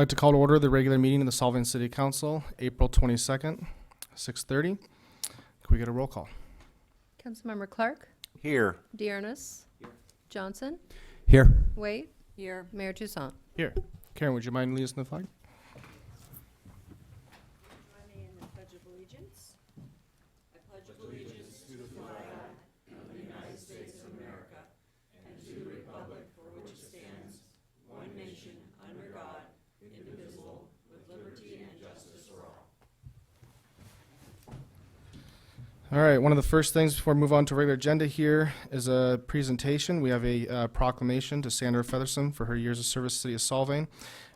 I'd like to call to order the regular meeting of the Solvang City Council, April 22nd, 6:30. Can we get a roll call? Councilmember Clark, Here. Dearness, Johnson, Here. Waite. Here. Mayor Toussaint. Here. Karen, would you mind leading us in the flag? Join me in the Pledge of Allegiance. I pledge allegiance to the flag of the United States of America and to the republic for which it stands, one nation, under God, indivisible, with liberty and justice for all. All right, one of the first things before we move on to regular agenda here is a presentation. We have a proclamation to Sandra Featherson for her years of service to the City of Solvang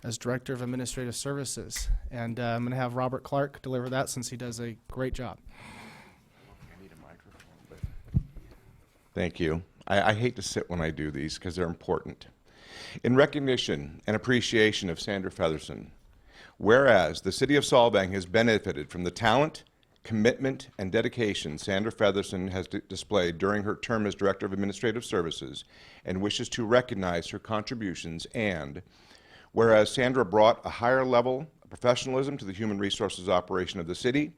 as Director of Administrative Services. And I'm going to have Robert Clark deliver that since he does a great job. I need a microphone. Thank you. I hate to sit when I do these because they're important. In recognition and appreciation of Sandra Featherson, whereas the City of Solvang has benefited from the talent, commitment, and dedication Sandra Featherson has displayed during her term as Director of Administrative Services and wishes to recognize her contributions, and whereas Sandra brought a higher level of professionalism to the human resources operation of the city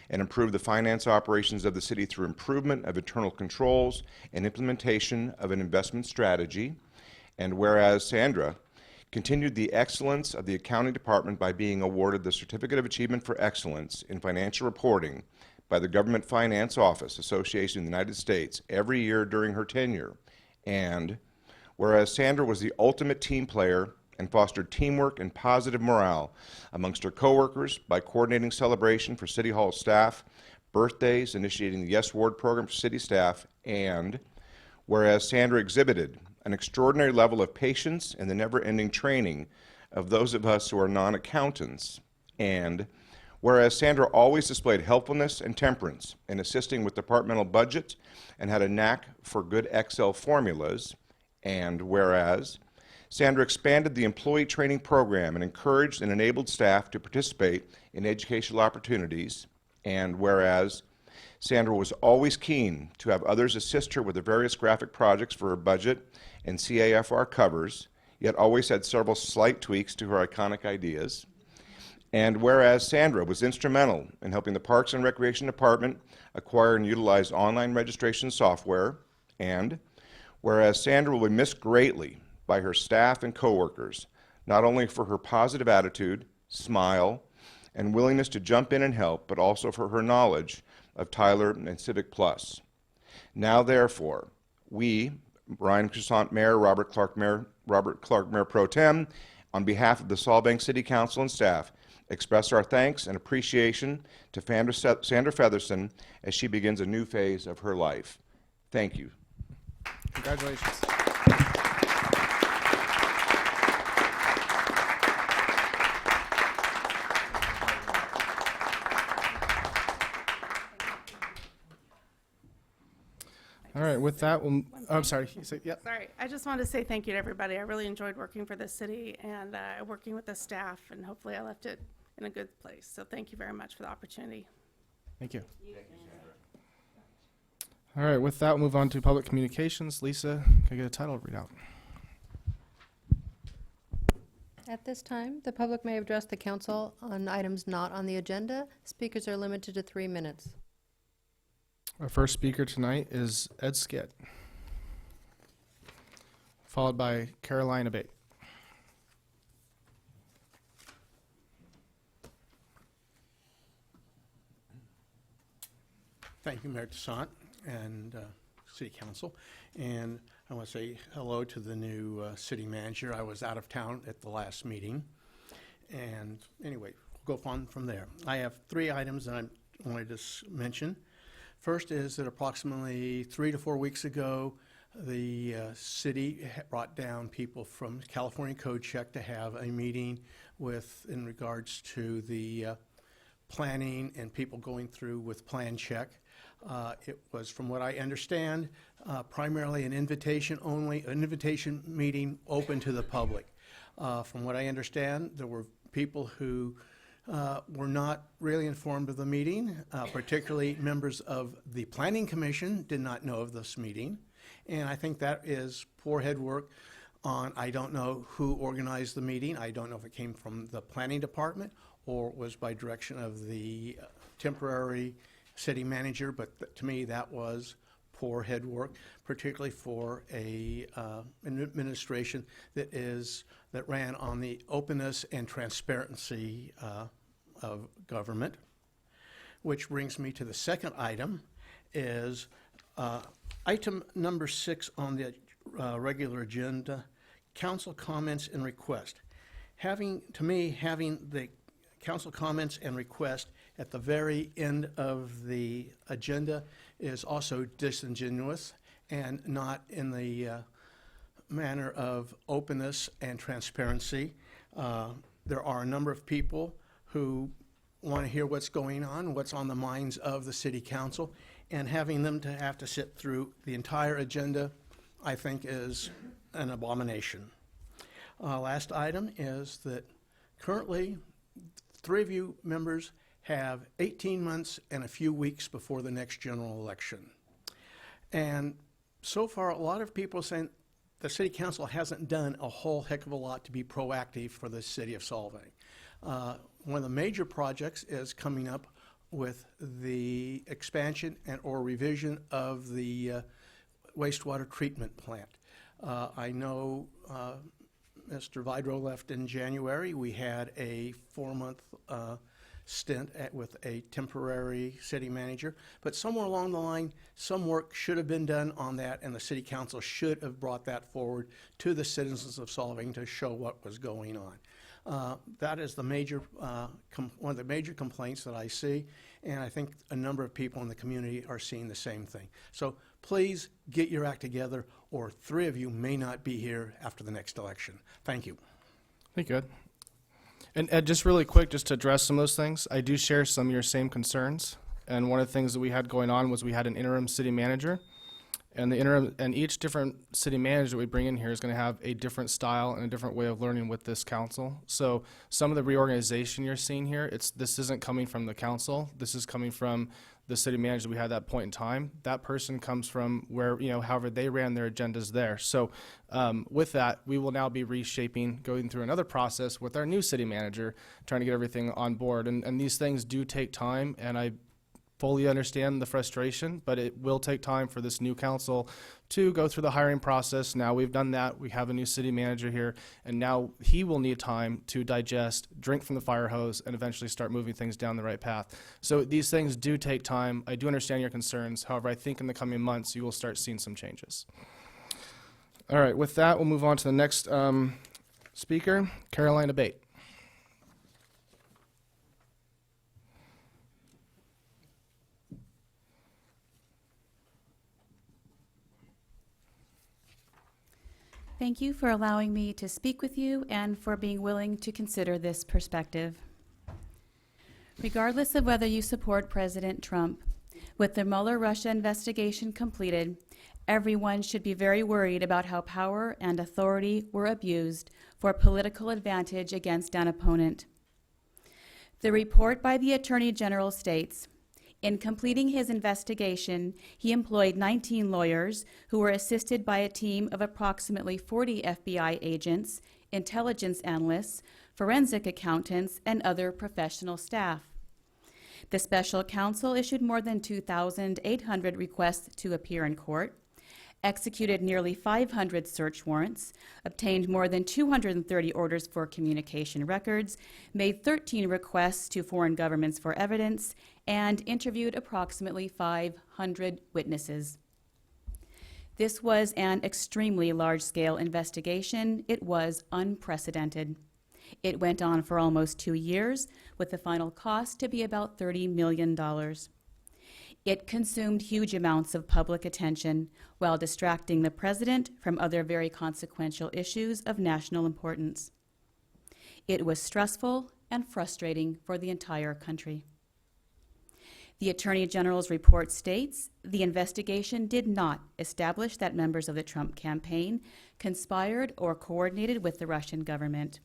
and improved the finance operations of the city through improvement of internal controls and implementation of an investment strategy, and whereas Sandra continued the excellence of the accounting department by being awarded the Certificate of Achievement for Excellence in Financial Reporting by the Government Finance Office Association of the United States every year during her tenure. And whereas Sandra was the ultimate team player and fostered teamwork and positive morale amongst her coworkers by coordinating celebration for City Hall staff, birthdays, initiating the Yes Ward program for city staff, and whereas Sandra exhibited an extraordinary level of patience and the never-ending training of those of us who are non-accountants, and whereas Sandra always displayed helpfulness and temperance in assisting with departmental budgets and had a knack for good Excel formulas, and whereas Sandra expanded the employee training program and encouraged and enabled staff to participate in educational opportunities, and whereas Sandra was always keen to have others assist her with the various graphic projects for her budget and CAFR covers, yet always had several slight tweaks to her iconic ideas. And whereas Sandra was instrumental in helping the Parks and Recreation Department acquire and utilize online registration software, and whereas Sandra will be missed greatly by her staff and coworkers, not only for her positive attitude, smile, and willingness to jump in and help, but also for her knowledge of Tyler and Civic Plus. Now, therefore, we, Ryan Toussaint Mayor, Robert Clark Mayor Pro Tem, on behalf of the Solvang City Council and staff, express our thanks and appreciation to Sandra Featherson as she begins a new phase of her life. Thank you. Congratulations. All right, with that, I'm sorry. You say, yep. Sorry, I just wanted to say thank you to everybody. I really enjoyed working for the city and working with the staff, and hopefully I left it in a good place. So thank you very much for the opportunity. Thank you. All right, with that, we'll move on to public communications. Lisa, can I get a title readout? At this time, the public may address the council on items not on the agenda. Speakers are limited to 3 minutes. Our first speaker tonight is Ed Skid, followed by Carolina Bate. Thank you, Mayor Toussaint and City Council. And I want to say hello to the new city manager. I was out of town at the last meeting. And anyway, we'll go on from there. I have 3 items that I wanted to mention. First is that approximately 3 to 4 weeks ago, the city brought down people from California Code Check to have a meeting in regards to the planning and people going through with Plan Check. It was, from what I understand, primarily an invitation meeting open to the public. From what I understand, there were people who were not really informed of the meeting, particularly members of the Planning Commission did not know of this meeting. And I think that is poor head work on, I don't know who organized the meeting. I don't know if it came from the planning department or was by direction of the temporary city manager, but to me, that was poor head work, particularly for an administration that ran on the openness and transparency of government. Which brings me to the second item, is item number 6 on the regular agenda, council comments and request. Having the council comments and request at the very end of the agenda is also disingenuous and not in the manner of openness and transparency. There are a number of people who want to hear what's going on, what's on the minds of the city council, and having them to have to sit through the entire agenda, I think, is an abomination. Last item is that currently 3 of you members have 18 months and a few weeks before the next general election. And so far, a lot of people are saying the city council hasn't done a whole heck of a lot to be proactive for the city of Solvang. One of the major projects is coming up with the expansion and or revision of the wastewater treatment plant. I know Mr. Vidro left in January. We had a 4-month stint with a temporary city manager, but somewhere along the line, some work should have been done on that, and the city council should have brought that forward to the citizens of Solvang to show what was going on. That is the major, one of the major complaints that I see, and I think a number of people in the community are seeing the same thing. So please get your act together, or 3 of you may not be here after the next election. Thank you. Thank you, Ed. And Ed, just really quick, just to address some of those things, I do share some of your same concerns. And one of the things that we had going on was we had an interim city manager. And each different city manager that we bring in here is going to have a different style and a different way of learning with this council. So some of the reorganization you're seeing here, this isn't coming from the council. This is coming from the city manager that we had at that point in time. That person comes from where, however they ran their agendas there. So with that, we will now be reshaping, going through another process with our new city manager, trying to get everything on board. And these things do take time, and I fully understand the frustration, but it will take time for this new council to go through the hiring process. Now we've done that. We have a new city manager here, and now he will need time to digest, drink from the fire hose, and eventually start moving things down the right path. So these things do take time. I do understand your concerns. However, I think in the coming months, you will start seeing some changes. All right, with that, we'll move on to the next speaker, Carolina Bate. Thank you for allowing me to speak with you and for being willing to consider this perspective. Regardless of whether you support President Trump, with the Mueller-Russia investigation completed, everyone should be very worried about how power and authority were abused for political advantage against an opponent. The report by the Attorney General states, in completing his investigation, he employed 19 lawyers who were assisted by a team of approximately 40 FBI agents, intelligence analysts, forensic accountants, and other professional staff. The special counsel issued more than 2,800 requests to appear in court, executed nearly 500 search warrants, obtained more than 230 orders for communication records, made 13 requests to foreign governments for evidence, and interviewed approximately 500 witnesses. This was an extremely large-scale investigation. It was unprecedented. It went on for almost 2 years, with the final cost to be about $30 million. It consumed huge amounts of public attention while distracting the president from other very consequential issues of national importance. It was stressful and frustrating for the entire country. The Attorney General's report states the investigation did not establish that members of the Trump campaign conspired or coordinated with the Russian government.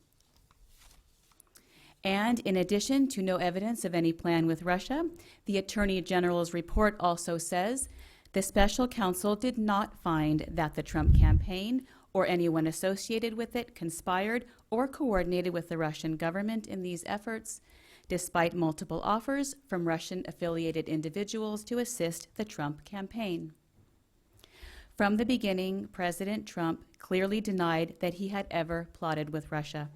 And in addition to no evidence of any plan with Russia, the Attorney General's report also says the special counsel did not find that the Trump campaign or anyone associated with it conspired or coordinated with the Russian government in these efforts, despite multiple offers from Russian-affiliated individuals to assist the Trump campaign. From the beginning, President Trump clearly denied that he had ever plotted with Russia.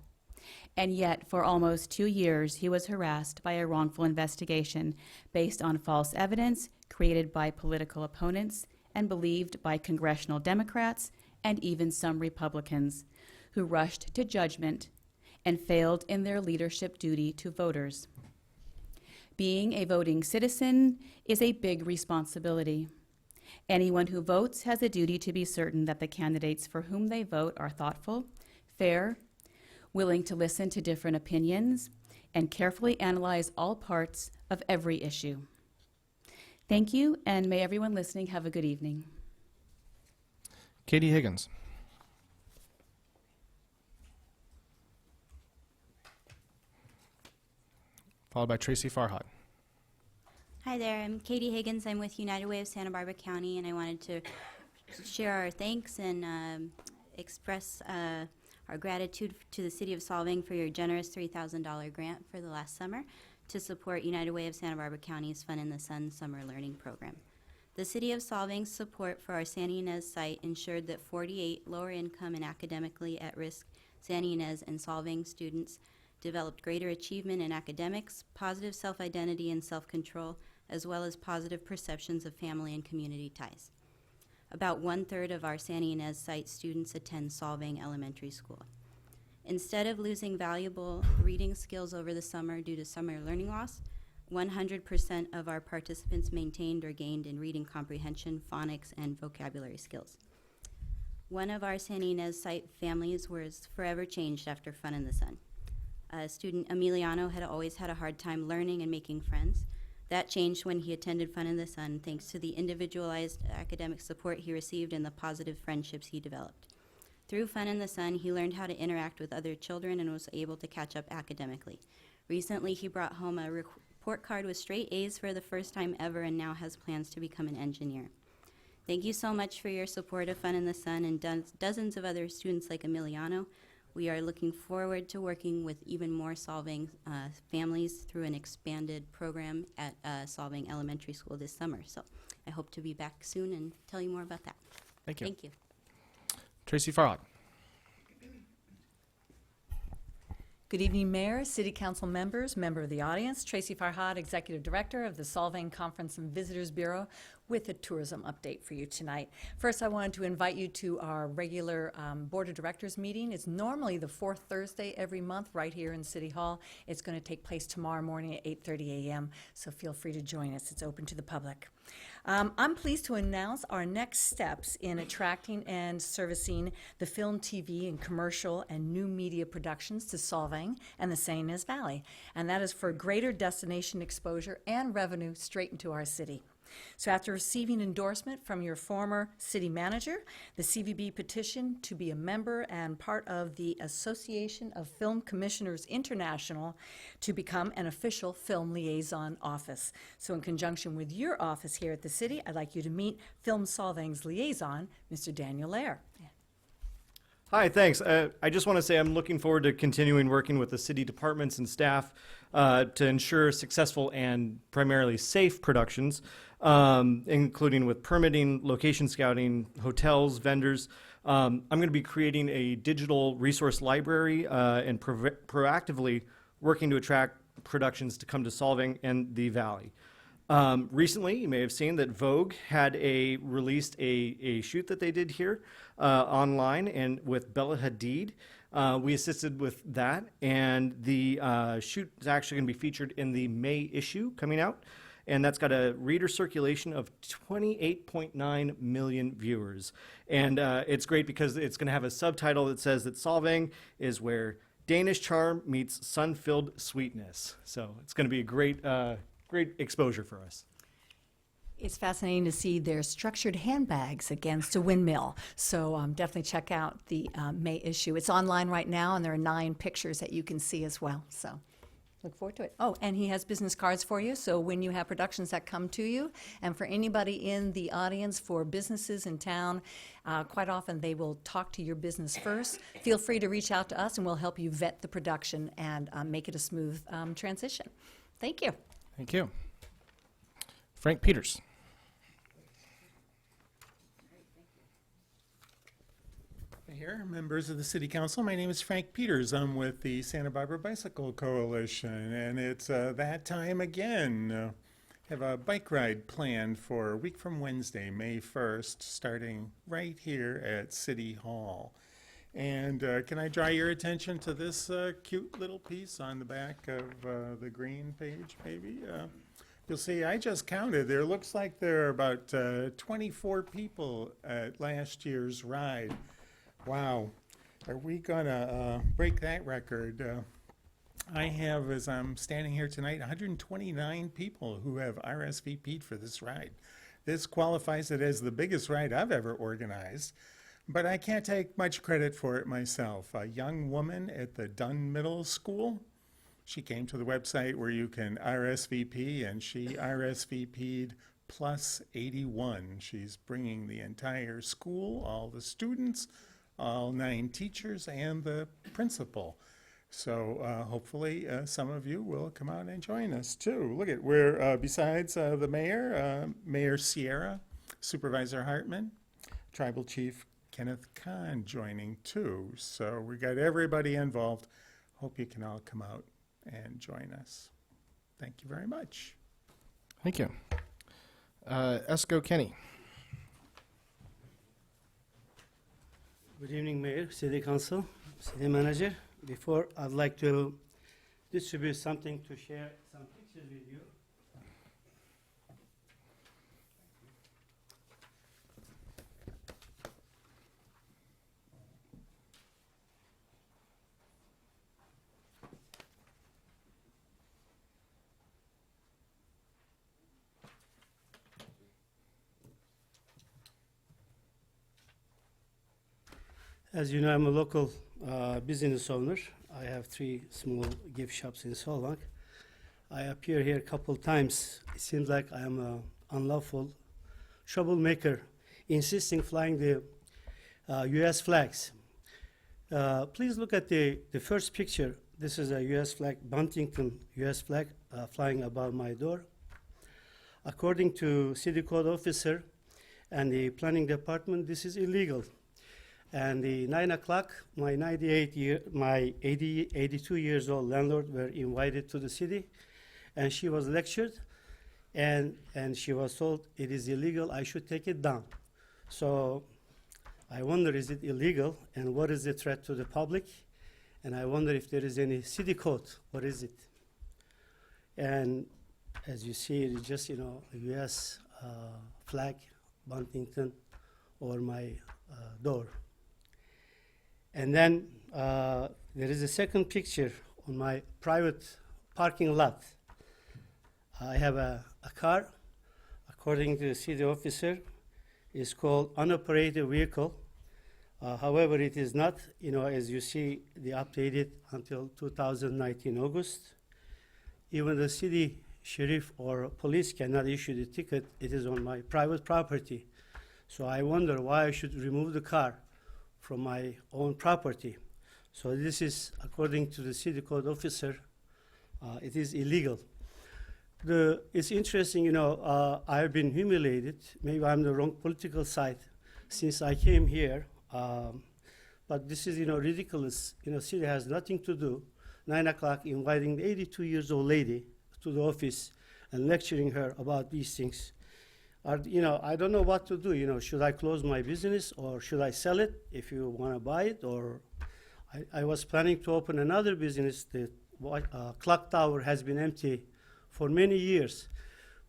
And yet, for almost 2 years, he was harassed by a wrongful investigation based on false evidence created by political opponents and believed by congressional Democrats and even some Republicans, who rushed to judgment and failed in their leadership duty to voters. Being a voting citizen is a big responsibility. Anyone who votes has a duty to be certain that the candidates for whom they vote are thoughtful, fair, willing to listen to different opinions, and carefully analyze all parts of every issue. Thank you, and may everyone listening have a good evening. Katie Higgins. Followed by Tracy Farhad. Hi there, I'm Katie Higgins. I'm with United Way of Santa Barbara County, and I wanted to share our thanks and express our gratitude to the City of Solvang for your generous $3,000 grant for the last summer to support United Way of Santa Barbara County's Fun in the Sun Summer Learning Program. The City of Solvang's support for our Santa Ynez site ensured that 48 lower income and academically at-risk Santa Ynez and Solvang students developed greater achievement in academics, positive self-identity and self-control, as well as positive perceptions of family and community ties. About 1/3 of our Santa Ynez site students attend Solvang Elementary School. Instead of losing valuable reading skills over the summer due to summer learning loss, 100% of our participants maintained or gained in reading comprehension, phonics, and vocabulary skills. One of our Santa Ynez site families was forever changed after Fun in the Sun. Student Emiliano had always had a hard time learning and making friends. That changed when he attended Fun in the Sun, thanks to the individualized academic support he received and the positive friendships he developed. Through Fun in the Sun, he learned how to interact with other children and was able to catch up academically. Recently, he brought home a report card with straight A's for the first time ever and now has plans to become an engineer. Thank you so much for your support of Fun in the Sun and dozens of other students like Emiliano. We are looking forward to working with even more Solvang families through an expanded program at Solvang Elementary School this summer. So I hope to be back soon and tell you more about that. Thank you. Thank you. Tracy Farhad. Good evening, Mayor, City Council members, member of the audience. Tracy Farhad, Executive Director of the Solvang Conference and Visitors Bureau, with a tourism update for you tonight. First, I wanted to invite you to our regular Board of Directors meeting. It's normally the fourth Thursday every month right here in City Hall. It's going to take place tomorrow morning at 8:30 a.m., so feel free to join us. It's open to the public. I'm pleased to announce our next steps in attracting and servicing the film, TV, and commercial and new media productions to Solvang and the Santa Ynez Valley, and that is for greater destination exposure and revenue straight into our city. So after receiving endorsement from your former city manager, the CVB petitioned to be a member and part of the Association of Film Commissioners International to become an official film liaison office. So in conjunction with your office here at the city, I'd like you to meet Film Solvang's liaison, Mr. Daniel Lair. Hi, thanks. I just want to say I'm looking forward to continuing working with the city departments and staff to ensure successful and primarily safe productions, including with permitting, location scouting, hotels, vendors. I'm going to be creating a digital resource library and proactively working to attract productions to come to Solvang and the Valley. Recently, you may have seen that Vogue had released a shoot that they did here online and with Bella Hadid. We assisted with that, and the shoot is actually going to be featured in the May issue coming out, and that's got a reader circulation of 28.9 million viewers. And it's great because it's going to have a subtitle that says that Solvang is where Danish charm meets sun-filled sweetness. So it's going to be a great exposure for us. It's fascinating to see their structured handbags against a windmill. So definitely check out the May issue. It's online right now, and there are 9 pictures that you can see as well. So Look forward to it. Oh, and he has business cards for you, so when you have productions that come to you, and for anybody in the audience for businesses in town, quite often they will talk to your business first. Feel free to reach out to us, and we'll help you vet the production and make it a smooth transition. Thank you. Thank you. Frank Peters. Here, members of the City Council, my name is Frank Peters. I'm with the Santa Barbara Bicycle Coalition, and it's that time again. Have a bike ride planned for a week from Wednesday, May 1st, starting right here at City Hall. And can I draw your attention to this cute little piece on the back of the green page, maybe? You'll see, I just counted. There looks like there are about 24 people at last year's ride. Wow, are we gonna break that record? I have, as I'm standing here tonight, 129 people who have RSVP'd for this ride. This qualifies it as the biggest ride I've ever organized, but I can't take much credit for it myself. A young woman at the Dunn Middle School, she came to the website where you can RSVP, and she RSVP'd plus 81. She's bringing the entire school, all the students, all 9 teachers, and the principal. So hopefully some of you will come out and join us too. Look at, we're, besides the mayor, Mayor Sierra, Supervisor Hartman, Tribal Chief Kenneth Kahn joining too. So we got everybody involved. Hope you can all come out and join us. Thank you very much. Thank you. Esco Kenny. Good evening, Mayor, City Council, City Manager. Before, I'd like to distribute something to share some pictures with you. As you know, I'm a local business owner. I have 3 small gift shops in Solvang. I appear here a couple times. It seems like I am an unlawful troublemaker, insisting flying the U.S. flags. Please look at the first picture. This is a U.S. flag, Buntington U.S. flag flying above my door. According to City Code Officer and the Planning Department, this is illegal. And the 9 o'clock, my 82 years old landlord were invited to the city, and she was lectured, and she was told it is illegal, I should take it down. So I wonder, is it illegal, and what is the threat to the public? And I wonder if there is any city code, what is it? And as you see, it is just, a U.S. Flag, Buntington, over my door. And then there is a second picture on my private parking lot. I have a car, according to the city officer, is called unoperated vehicle. However, it is not, as you see, the updated until 2019 August. Even the city sheriff or police cannot issue the ticket. It is on my private property. So I wonder why I should remove the car from my own property. So this is, according to the city code officer, it is illegal. It's interesting, I've been humiliated. Maybe I'm the wrong political side since I came here. But this is, ridiculous. City has nothing to do. 9 o'clock, inviting the 82 years old lady to the office and lecturing her about these things. I don't know what to do. Should I close my business or should I sell it if you want to buy it? Or I was planning to open another business. The clock tower has been empty for many years.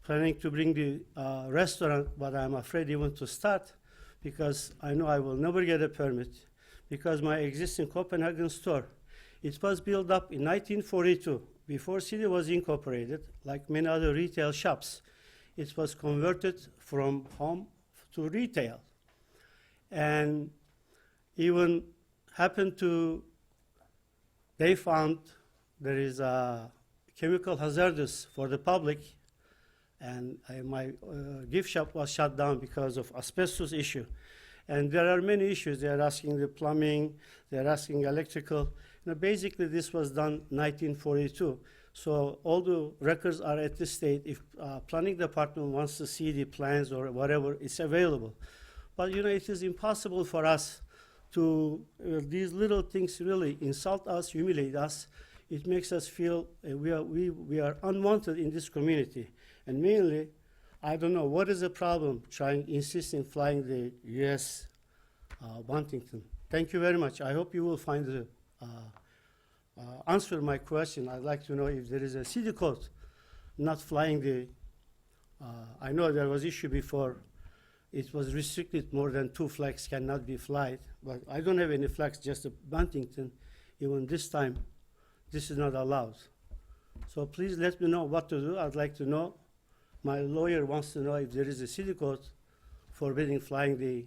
Planning to bring the restaurant, but I'm afraid even to start because I know I will never get a permit because my existing Copenhagen store, it was built up in 1942 before city was incorporated, like many other retail shops. It was converted from home to retail. And even happened to, they found there is chemical hazardous for the public, and my gift shop was shut down because of asbestos issue. And there are many issues. They are asking the plumbing, they are asking electrical. Basically, this was done 1942. So all the records are at this state. If planning department wants to see the plans or whatever, it's available. But it is impossible for us to, these little things really insult us, humiliate us. It makes us feel we are unwanted in this community. And mainly, I don't know, what is the problem insisting flying the U.S. Washington? Thank you very much. I hope you will find the answer my question. I'd like to know if there is a city code not flying the, I know there was issue before, it was restricted, more than 2 flags cannot be flied, but I don't have any flags, just a Buntington. Even this time, this is not allowed. So please let me know what to do. I'd like to know. My lawyer wants to know if there is a city code forbidding flying the,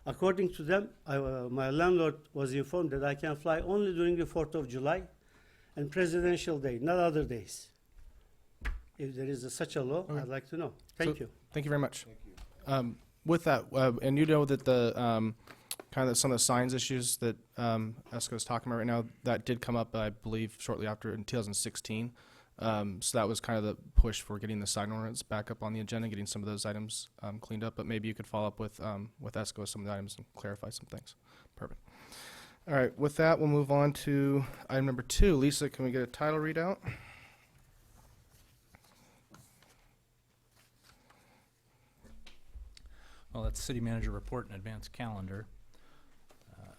according to them, my landlord was informed that I can fly only during the 4th of July and Presidential Day, not other days. If there is such a law, Okay. I'd like to know. Thank you. Thank you very much. With that, and you know that the kind of some of the signs issues that ESCO is talking about right now, that did come up, I believe, shortly after in 2016. So that was kind of the push for getting the sign ordinance back up on the agenda, getting some of those items cleaned up. But maybe you could follow up with ESCO some of the items and clarify some things. Perfect. All right. With that, we'll move on to item number 2. Lisa, can we get a title readout? Well, that's City Manager Report and Advanced Calendar.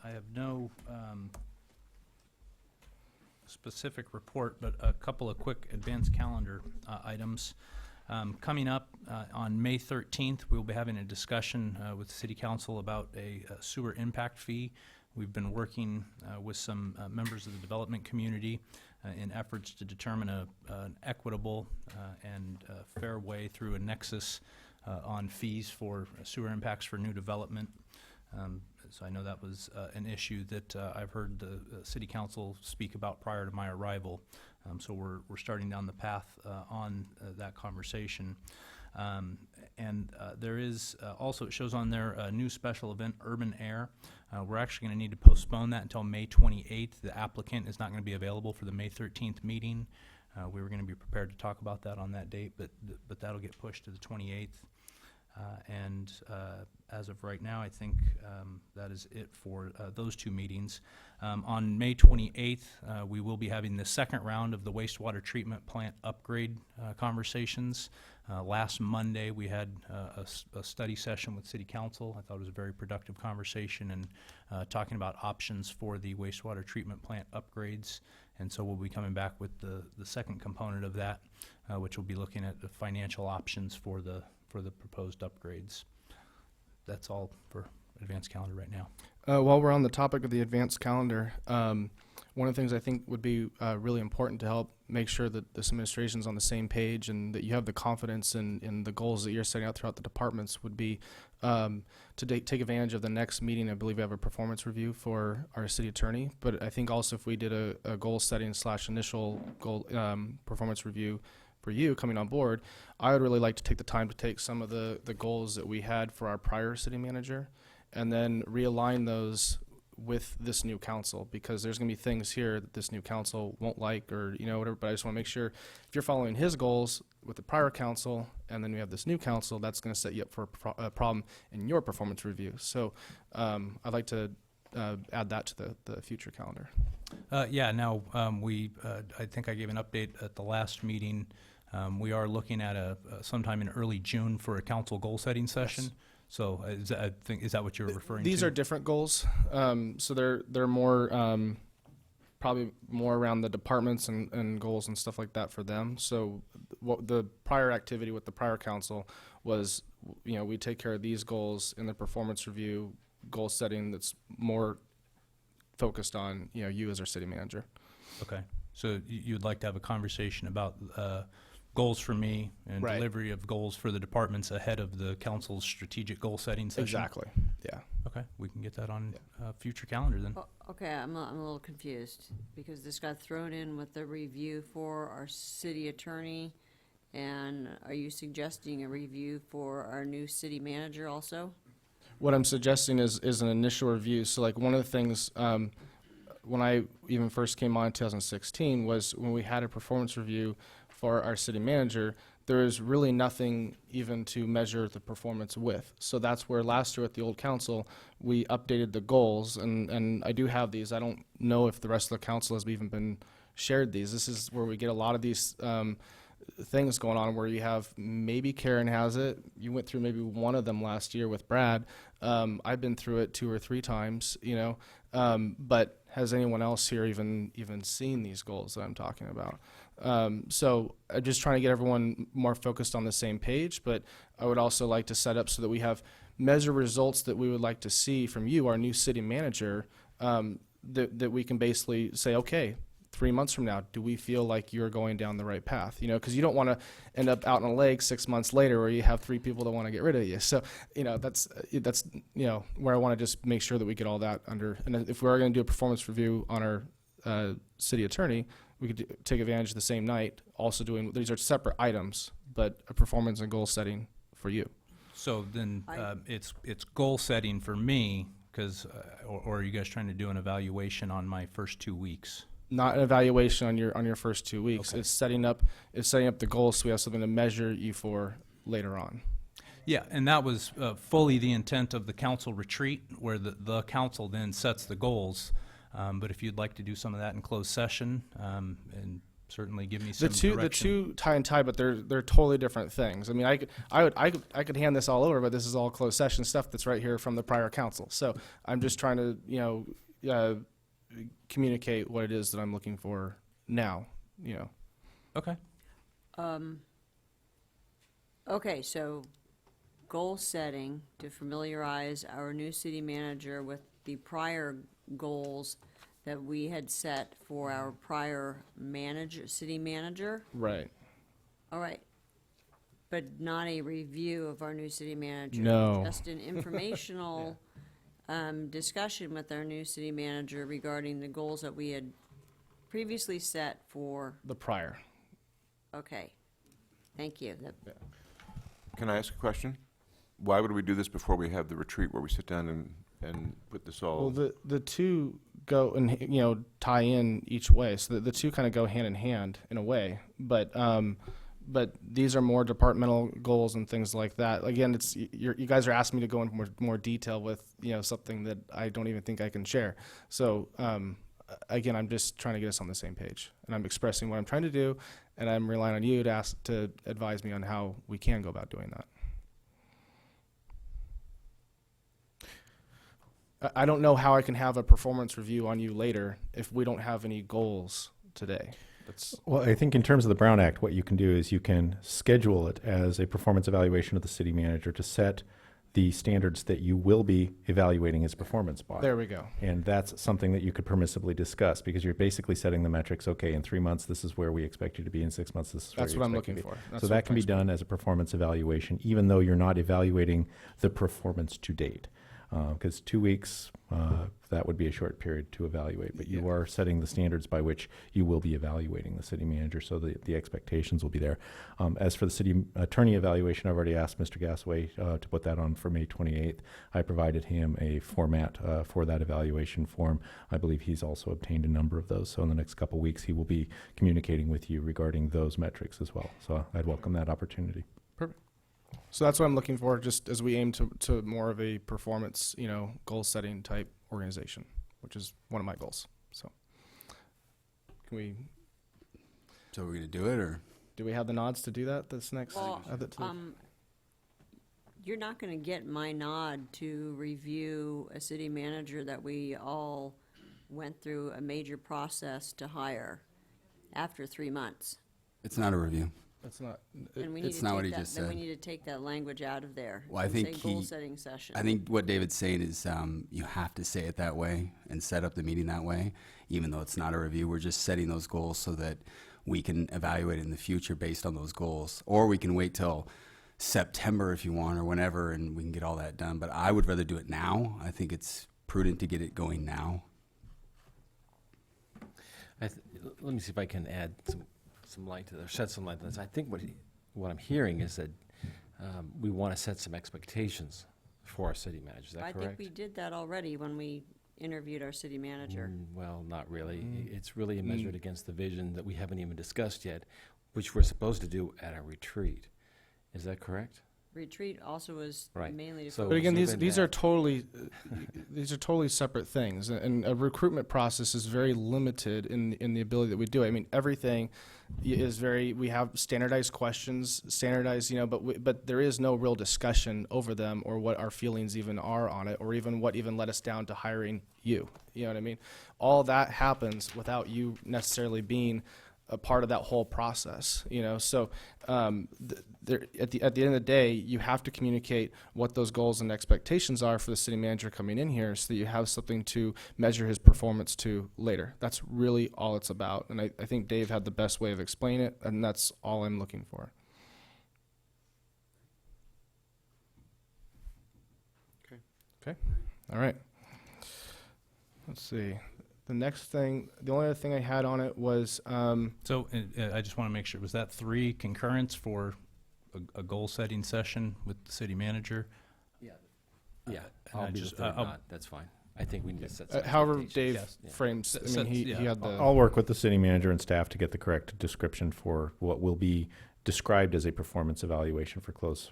I have no specific report, but a couple of quick Advanced Calendar items. Coming up on May 13th, we'll be having a discussion with the City Council about a sewer impact fee. We've been working with some members of the development community in efforts to determine an equitable and fair way through a nexus on fees for sewer impacts for new development. So I know that was an issue that I've heard the City Council speak about prior to my arrival. So we're starting down the path on that conversation. And there is also, it shows on there, a new special event, Urban Air. We're actually going to need to postpone that until May 28th. The applicant is not going to be available for the May 13th meeting. We were going to be prepared to talk about that on that date, but that'll get pushed to the 28th. And as of right now, I think that is it for those 2 meetings. On May 28th, we will be having the second round of the wastewater treatment plant upgrade conversations. Last Monday, we had a study session with City Council. I thought it was a very productive conversation and talking about options for the wastewater treatment plant upgrades. And so we'll be coming back with the second component of that, which will be looking at the financial options for the proposed upgrades. That's all for Advanced Calendar right now. While we're on the topic of the advanced calendar, one of the things I think would be really important to help make sure that this administration is on the same page and that you have the confidence in the goals that you're setting out throughout the departments would be to take advantage of the next meeting. I believe we have a performance review for our city attorney, but I think also if we did a goal setting / initial goal performance review for you coming on board, I would really like to take the time to take some of the goals that we had for our prior city manager and then realign those with this new council, because there's going to be things here that this new council won't like or whatever, but I just want to make sure if you're following his goals with the prior council and then we have this new council, that's going to set you up for a problem in your performance review. So I'd like to add that to the future calendar. Yeah, now I think I gave an update at the last meeting. We are looking at sometime in early June for a council goal setting session. Yes. So is that what you're referring to? These are different goals. So they're more probably more around the departments and goals and stuff like that for them. So what the prior activity with the prior council was, we take care of these goals in the performance review goal setting that's more focused on you as our city manager. Okay, so you'd like to have a conversation about goals for me and Right. delivery of goals for the departments ahead of the council's strategic goal setting session? Exactly. Yeah. Okay, we can get that on future calendar then. Okay, I'm a little confused, because this got thrown in with the review for our city attorney, and are you suggesting a review for our new city manager also? What I'm suggesting is an initial review. So like one of the things, when I even first came on in 2016 was when we had a performance review for our city manager, there is really nothing even to measure the performance with. So that's where last year at the old council, we updated the goals, and I do have these. I don't know if the rest of the council has even been shared these. This is where we get a lot of these things going on where you have, maybe Karen has it. You went through maybe one of them last year with Brad. I've been through it 2 or 3 times, but has anyone else here even seen these goals that I'm talking about? So I'm just trying to get everyone more focused on the same page, but I would also like to set up so that we have measure results that we would like to see from you, our new city manager, that we can basically say, okay, 3 months from now, do we feel like you're going down the right path? Because you don't want to end up out on a lake 6 months later where you have 3 people that want to get rid of you. So, that's where I want to just make sure that we get all that under. And if we are going to do a performance review on our city attorney, we could take advantage of the same night, also doing, these are separate items, but a performance and goal setting for you. So then it's goal setting for me, because, or are you guys trying to do an evaluation on my first 2 weeks? Not an evaluation on your first 2 weeks. Okay. It's setting up the goals so we have something to measure you for later on. Yeah, and that was fully the intent of the council retreat, where the council then sets the goals. But if you'd like to do some of that in closed session, and certainly give me some direction. The two tie and tie, but they're totally different things. I mean, I could hand this all over, but this is all closed session stuff that's right here from the prior council. So I'm just trying to communicate what it is that I'm looking for now. Okay. Okay, so goal setting to familiarize our new city manager with the prior goals that we had set for our prior city manager. Right. All right. But not a review of our new city manager. No. Just an informational discussion with our new city manager regarding the goals that we had previously set for. The prior. Okay. Thank you. Can I ask a question? Why would we do this before we have the retreat where we sit down and put this all? Well, the two go and tie in each way, so the two kind of go hand in hand in a way. But these are more departmental goals and things like that. Again, you guys are asking me to go into more detail with something that I don't even think I can share. So again, I'm just trying to get us on the same page, and I'm expressing what I'm trying to do, and I'm relying on you to advise me on how we can go about doing that. I don't know how I can have a performance review on you later if we don't have any goals today. Well, I think in terms of the Brown Act, what you can do is you can schedule it as a performance evaluation of the city manager to set the standards that you will be evaluating his performance by. There we go. And that's something that you could permissibly discuss, because you're basically setting the metrics. Okay, in 3 months, this is where we expect you to be. In 6 months, this is where That's you what I'm expect looking you to be. for. That's So what that can be I'm done as a performance evaluation, even though you're not evaluating the performance to date. Because 2 weeks, that would be a short period to evaluate, but you are setting the standards by which you will be evaluating the city manager, so the expectations will be there. As for the city attorney evaluation, I've already asked Mr. Gasaway to put that on for May 28th. I provided him a format for that evaluation form. I believe he's also obtained a number of those, so in the next couple weeks he will be communicating with you regarding those metrics as well. So I'd welcome that opportunity. Perfect. So that's what I'm looking for, just as we aim to more of a performance, goal setting type organization, which is one of my goals. So can we? So we're going to do it, or do we have the nods to do that this next? Well, you're not going to get my nod to review a city manager that we all went through a major process to hire after 3 months. it's not a review. That's not. And we need It's to not take what he that, just then we said. need to take that language out of there. Well, I and think say goal-setting session. I think what David's saying is you have to say it that way and set up the meeting that way, even though it's not a review. We're just setting those goals so that we can evaluate in the future based on those goals. Or we can wait till September if you want, or whenever, and we can get all that done. But I would rather do it now. I think it's prudent to get it going now. Let me see if I can add some light to this, shed some light to this. I think what I'm hearing is that we want to set some expectations for our city manager. Is that I correct? think we did that already when we interviewed our city manager. Well, not really. It's really measured against the vision that we haven't even discussed yet, which we're supposed to do at our retreat. Is that correct? Retreat also was Right. mainly to So- But again, Given these that- are totally separate things, and a recruitment process is very limited in the ability that we do it. I mean, everything is very. We have standardized questions, standardized, but there is no real discussion over them or what our feelings even are on it, or even what even led us down to hiring you. You know what I mean? All that happens without you necessarily being a part of that whole process, So at the end of the day, you have to communicate what those goals and expectations are for the city manager coming in here, so that you have something to measure his performance to later. That's really all it's about, and I think Dave had the best way of explaining it, and that's all I'm looking for. Okay. All right. Let's see. The only other thing I had on it was, So I just want to make sure, was that 3 concurrence for a goal-setting session with the city manager? Yeah. And I'll I be just- the third I'll- knot. That's fine. I think we need to set some however expectations. Dave Yes. Yeah. frames, I So- mean, he yeah. had the. I'll work with the city manager and staff to get the correct description for what will be described as a performance evaluation for closed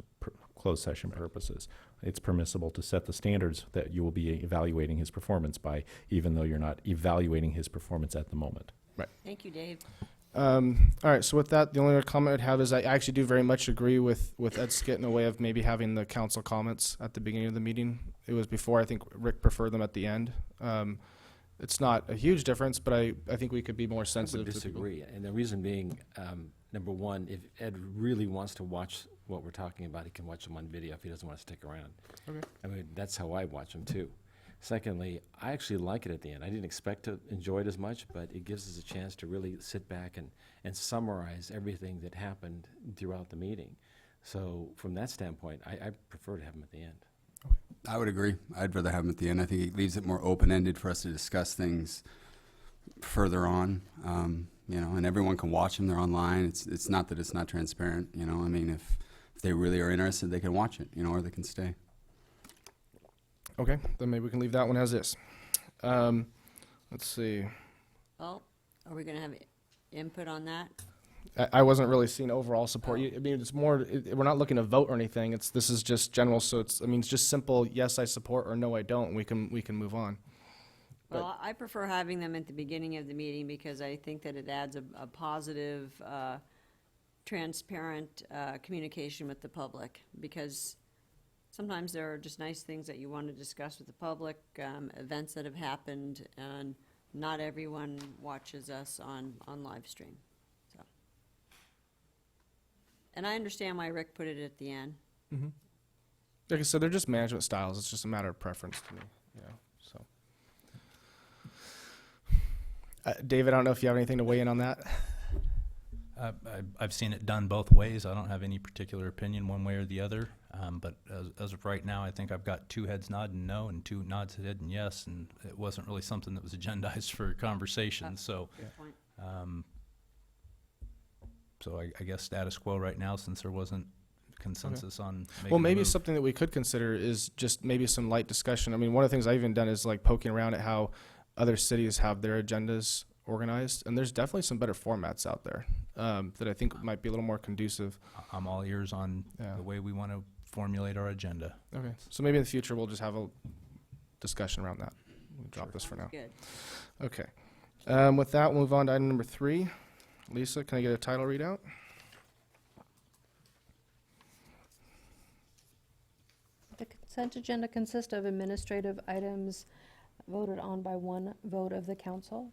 session purposes. It's permissible to set the standards that you will be evaluating his performance by, even though you're not evaluating his performance at the moment. Thank you, Dave. All right, so with that, the only other comment I'd have is I actually do very much agree with Ed Skit in a way of maybe having the council comments at the beginning of the meeting. It was before, I think Rick preferred them at the end. It's not a huge difference, but I think we could be more I would sensitive to people. disagree, and the reason being, number one, if Ed really wants to watch what we're talking about, he can watch them on video if he doesn't want to stick around. Okay. I mean, that's how I watch them too. Secondly, I actually like it at the end. I didn't expect to enjoy it as much, but it gives us a chance to really sit back and summarize everything that happened throughout the meeting. So from that standpoint, I prefer to have them at the end. I would agree. I'd rather have them at the end. I think it leaves it more open-ended for us to discuss things further on. And everyone can watch them. They're online. It's not that it's not transparent. I mean, if they really are interested, they can watch it. Or they can stay. Okay, then maybe we can leave that one as is. Let's see. Well, are we going to have input on that? I wasn't really seeing overall support. I mean, it's more. We're not looking to vote or anything. This is just general. So it's just simple. Yes, I support, or no, I don't. We can move on. Well, I prefer having them at the beginning of the meeting because I think that it adds a positive, transparent communication with the public, because sometimes there are just nice things that you want to discuss with the public, events that have happened, and not everyone watches us on live stream. So, and I understand why Rick put it at the end. Mm-hmm. Like I said, they're just management styles. It's just a matter of preference to me. So. David, I don't know if you have anything to weigh in on that. I've seen it done both ways. I don't have any particular opinion one way or the other. But as of right now, I think I've got 2 heads nodding no and 2 nods heading yes, and it wasn't really something that was agendized for conversation. So, Point. so I guess status quo right now, since there wasn't consensus on making Well, the maybe move. something that we could consider is just maybe some light discussion. I mean, one of the things I've even done is like poking around at how other cities have their agendas organized, and there's definitely some better formats out there that I think might be a little more conducive. I'm all ears on the way we want to formulate our agenda. Okay, so maybe in the future we'll just have a discussion around that. We'll drop this for now. Good. Okay. With that, we'll move on to item number 3. Lisa, can I get a title readout? The consent agenda consists of administrative items voted on by one vote of the council.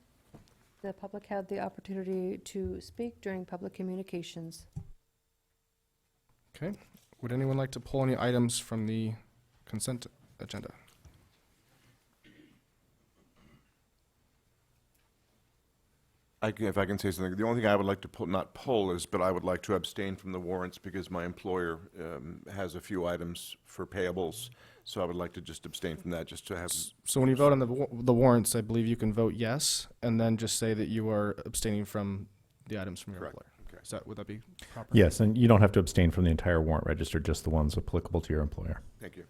The public had the opportunity to speak during public communications. Okay. Would anyone like to pull any items from the consent agenda? If I can say something, the only thing I would like to pull, not pull, is, but I would like to abstain from the warrants because my employer has a few items for payables, so I would like to just abstain from that, just to have. So when you vote on the warrants, I believe you can vote yes, and then just say that you are abstaining from the items from your Correct. employer. Okay. Would that be proper? Yes, and you don't have to abstain from the entire warrant register, just the ones applicable to your employer. Thank you.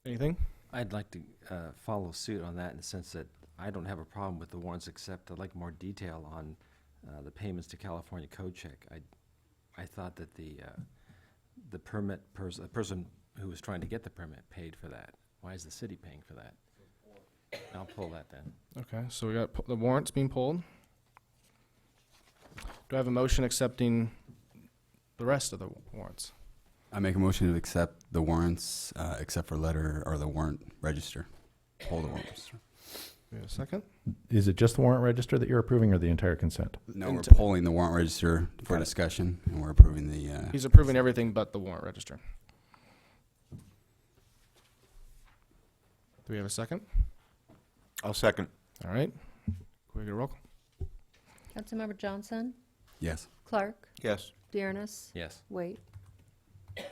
Anything? I'd like to follow suit on that in the sense that I don't have a problem with the warrants, except I'd like more detail on the payments to California Code Check. I thought that the person who was trying to get the permit paid for that. Why is the city paying for that? I'll pull that then. Okay, so we got the warrants being pulled. Do I have a motion accepting the rest of the warrants? I make a motion to accept the warrants, except for letter or the warrant register. Hold the warrant register. We have a second? Is it just the warrant register that you're approving or the entire consent? No, we're Int- polling the warrant register for Got it. discussion, and we're approving the. He's approving everything but the warrant register. Do we have a second? I'll second. All right. Can we get a roll call? Councilmember Johnson, Yes. Clark, Yes. Dearness, Yes. Wait. Yes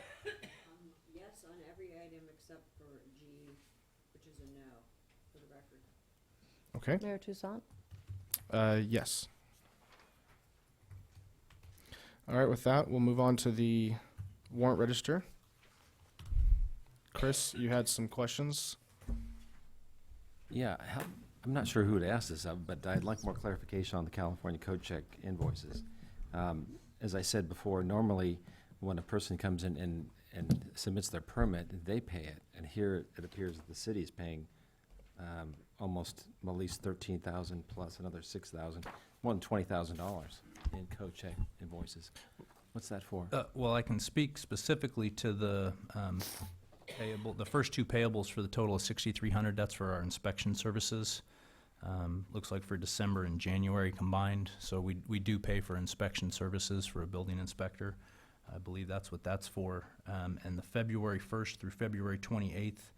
on every item except for G, which is a no, for the record. Okay. Mayor Toussaint. Yes. All right, with that, we'll move on to the warrant register. Chris, you had some questions? Yeah, I'm not sure who to ask this of, but I'd like more clarification on the California Code Check invoices. As I said before, normally when a person comes in and submits their permit, they pay it. And here it appears that the city is paying almost, well, at least $13,000 plus another $6,000, more than $20,000 in Code Check invoices. What's that for? Well, I can speak specifically to the payable, the first two payables for the total of $6,300. That's for our inspection services. Looks like for December and January combined. So we do pay for inspection services for a building inspector. I believe that's what that's for. And the February 1st through February 28th,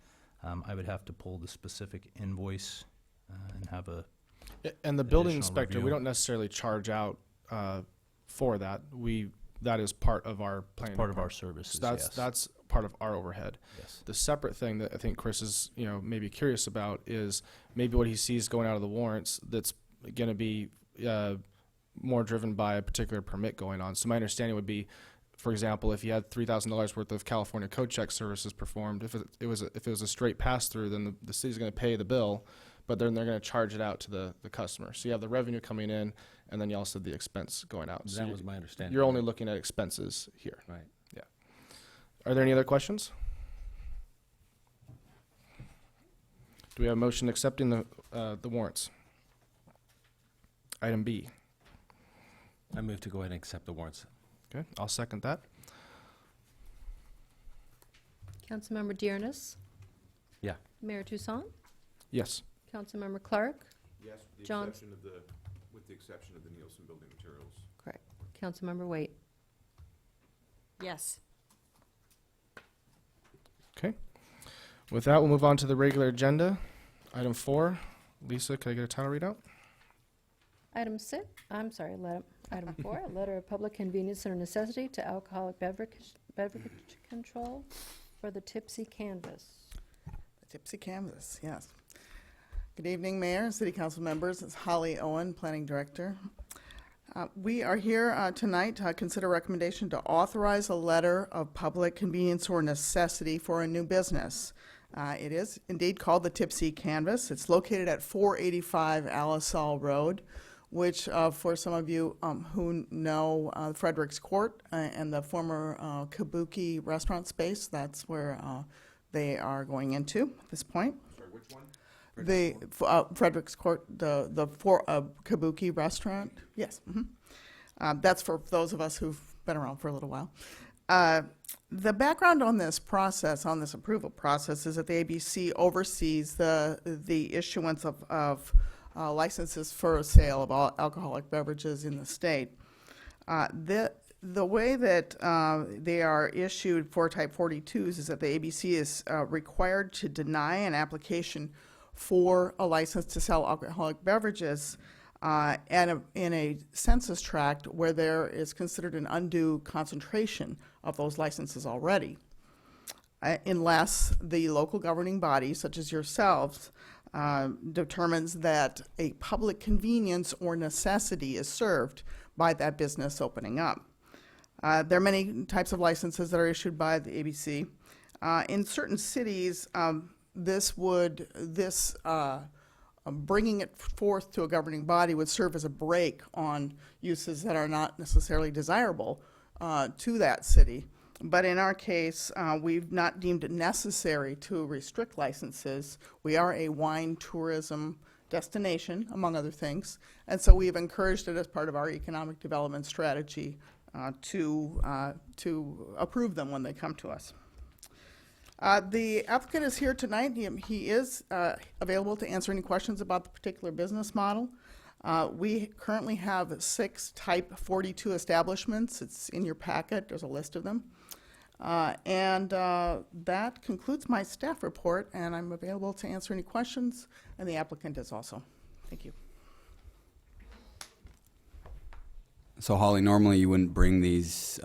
I would have to pull the specific invoice and have a And the building additional inspector, we review. don't necessarily charge out for that. That is part of our planning. part of our department. services, So yes. that's part of our overhead. Yes. The separate thing that I think Chris is, maybe curious about is maybe what he sees going out of the warrants that's going to be more driven by a particular permit going on. So my understanding would be, for example, if you had $3,000 worth of California Code Check services performed, if it was a straight pass through, then the city's going to pay the bill, but then they're going to charge it out to the customer. So you have the revenue coming in, and then you also have the expense going out. So That was my understanding. you're only looking at expenses here. Right. Yeah. Are there any other questions? Do we have a motion accepting the warrants? Item B. I move to go ahead and accept the warrants. Okay, I'll second that. Councilmember Dearness, Yeah. Mayor Toussaint, Yes. Councilmember Clark, Yes, John- with the exception of the Nielsen Building Materials. correct. Councilmember Wait. Yes. Okay. With that, we'll move on to the regular agenda. Item 4. Lisa, can I get a title readout? Item 4, a letter of public convenience or necessity to alcoholic beverage control for the Tipsy Canvas. The Tipsy Canvas, yes. Good evening, Mayor and City Council members. It's Holly Owen, Planning Director. We are here tonight to consider recommendation to authorize a letter of public convenience or necessity for a new business. It is indeed called the Tipsy Canvas. It's located at 485 Alisal Road, which for some of you who know Frederick's Court and the former Kabuki restaurant space, that's where they are going into at this point. Sorry, which one? The Frederick's Court, the Kabuki restaurant. Yes, that's for those of us who've been around for a little while. The background on this process, on this approval process, is that the ABC oversees the issuance of licenses for sale of all alcoholic beverages in the state. The way that they are issued for Type 42s is that the ABC is required to deny an application for a license to sell alcoholic beverages and in a census tract where there is considered an undue concentration of those licenses already, unless the local governing body, such as yourselves, determines that a public convenience or necessity is served by that business opening up. There are many types of licenses that are issued by the ABC. In certain cities, bringing it forth to a governing body would serve as a brake on uses that are not necessarily desirable to that city. But in our case, we've not deemed it necessary to restrict licenses. We are a wine tourism destination, among other things, and so we have encouraged it as part of our economic development strategy to approve them when they come to us. The applicant is here tonight. He is available to answer any questions about the particular business model. We currently have 6 Type 42 establishments. It's in your packet. There's a list of them. That concludes my staff report, and I'm available to answer any questions, and the applicant is also. Thank you. So Holly, normally you wouldn't bring these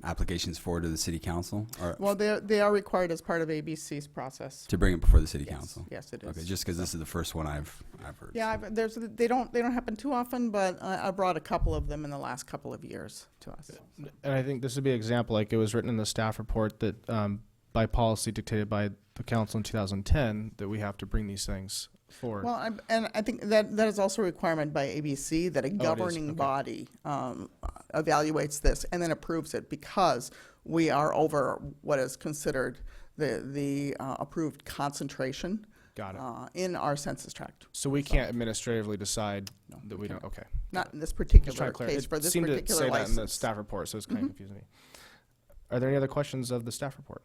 applications forward to the city council? Or Well, they are required as part of ABC's process. to bring it before the city Yes. council? Yes, it is. Okay, just because this is the first one I've heard. Yeah, they don't happen too often, but I brought a couple of them in the last couple of years to us. And I think this would be an example, like it was written in the staff report that by policy dictated by the council in 2010, that we have to bring these things forward. Well, I think that is also a requirement by ABC that a governing Okay. body evaluates this and then approves it, because we are over what is considered the approved concentration. Got it. In our census tract. So we can't administratively decide that we don't, okay. Not in this Just particular trying to clarify. case, for It this seemed to particular say that in the license. staff report, so it's kind of confusing me. Are there any other questions of the staff report?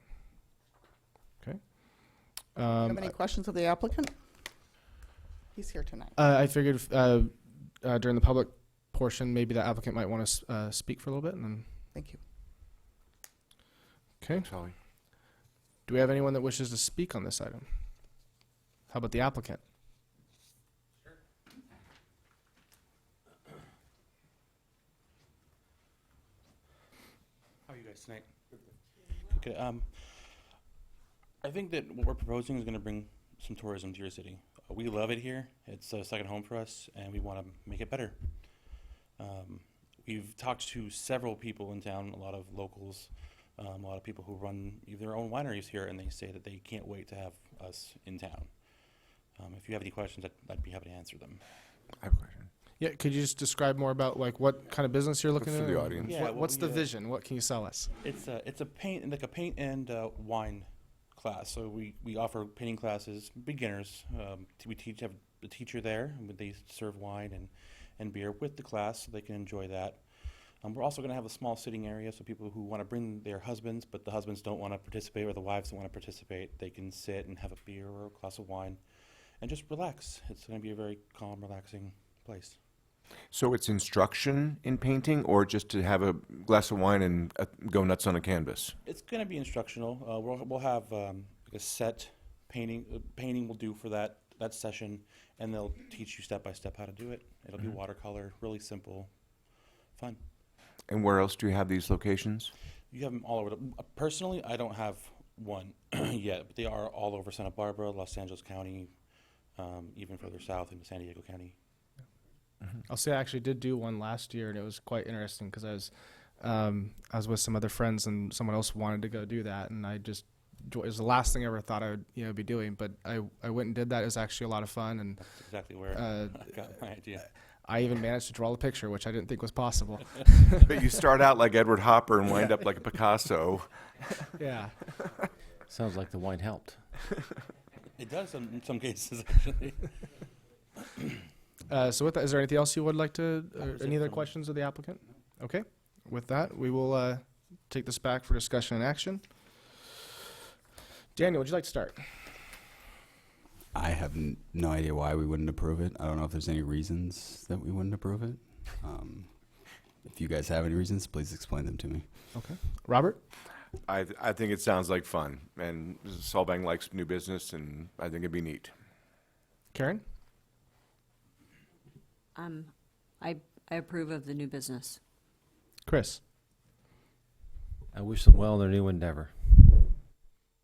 Okay. Do you have any questions of the applicant? He's here tonight. I figured during the public portion, maybe the applicant might want to speak for a little bit, and then. Thank you. Okay. Holly. Do we have anyone that wishes to speak on this item? How about the applicant? How are you guys tonight? Okay. I think that what we're proposing is going to bring some tourism to your city. We love it here. It's a second home for us, and we want to make it better. We've talked to several people in town, a lot of locals, a lot of people who run their own wineries here, and they say that they can't wait to have us in town. If you have any questions, I'd be happy to answer them. I have a question. Yeah, could you just describe more about like what kind of business you're looking For at? the and audience. Yeah, what's well, the vision? What can you sell us? It's a paint and wine class. So we offer painting classes, beginners. We have a teacher there, and they serve wine and beer with the class, so they can enjoy that. We're also going to have a small sitting area, so people who want to bring their husbands, but the husbands don't want to participate, or the wives don't want to participate, they can sit and have a beer or a glass of wine and just relax. It's going to be a very calm, relaxing place. So it's instruction in painting, or just to have a glass of wine and go nuts on a canvas? It's going to be instructional. We'll have like a set painting. Painting will do for that session, and they'll teach you step by step how to do it. It'll be watercolor, really simple, fun. And where else do you have these locations? You have them all over. Personally, I don't have one yet, but they are all over Santa Barbara, Los Angeles County, even further south into San Diego County. I'll say I actually did do one last year, and it was quite interesting because I was with some other friends, and someone else wanted to go do that, and it was the last thing I ever thought I would be doing. But I went and did that. It was actually a lot of fun, and That's exactly where I got my idea. I even managed to draw the picture, which I didn't think was possible. But you start out like Edward Hopper and wind up like a Picasso. Yeah. Sounds like the wine helped. It does in some cases, actually. So with that, is there anything else you would like to, was any it other from- questions of the applicant? Okay. With that, we will take this back for discussion and action. Daniel, would you like to start? I have no idea why we wouldn't approve it. I don't know if there's any reasons that we wouldn't approve it. If you guys have any reasons, please explain them to me. Okay. Robert? I think it sounds like fun, and Solvang likes new business, and I think it'd be neat. Karen? I approve of the new business. Chris? I wish them well in their new endeavor.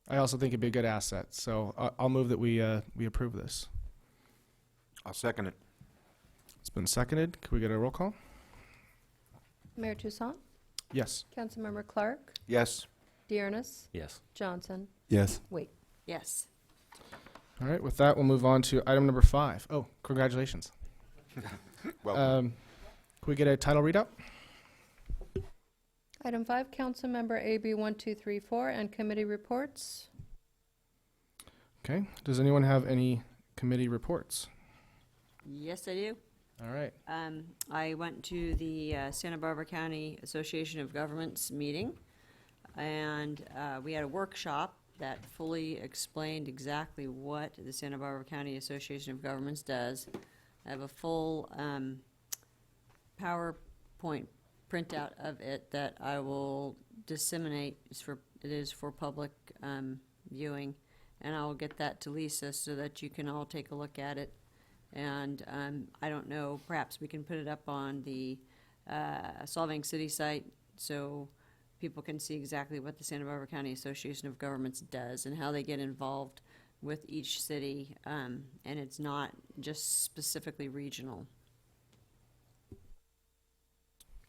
I also think it'd be a good asset, so I'll move that we approve this. I'll second it. It's been seconded. Can we get a roll call? Mayor Toussaint? Yes. Councilmember Clark? Yes. Dearness? Yes. Johnson? Yes. Wait. Yes. All right, with that, we'll move on to item number 5. Oh, congratulations. Welcome. Can we get a title readout? Item 5, Councilmember AB 1234 and committee reports. Okay. Does anyone have any committee reports? Yes, I do. All right. I went to the Santa Barbara County Association of Governments meeting, and we had a workshop that fully explained exactly what the Santa Barbara County Association of Governments does. I have a full PowerPoint printout of it that I will disseminate. It is for public viewing, and I will get that to Lisa so that you can all take a look at it. And I don't know, perhaps we can put it up on the Solvang City site so people can see exactly what the Santa Barbara County Association of Governments does and how they get involved with each city, and it's not just specifically regional.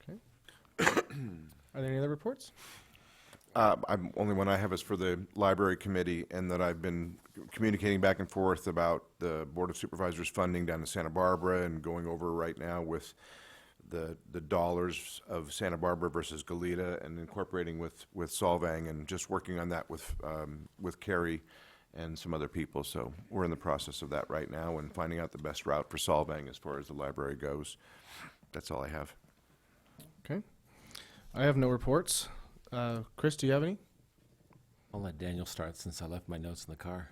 Okay. Are there any other reports? Only one I have is for the library committee, and that I've been communicating back and forth about the Board of Supervisors funding down in Santa Barbara, and going over right now with the dollars of Santa Barbara versus Goleta, and incorporating with Solvang, and just working on that with Carrie and some other people. So we're in the process of that right now, and finding out the best route for Solvang as far as the library goes. That's all I have. Okay. I have no reports. Chris, do you have any? I'll let Daniel start since I left my notes in the car.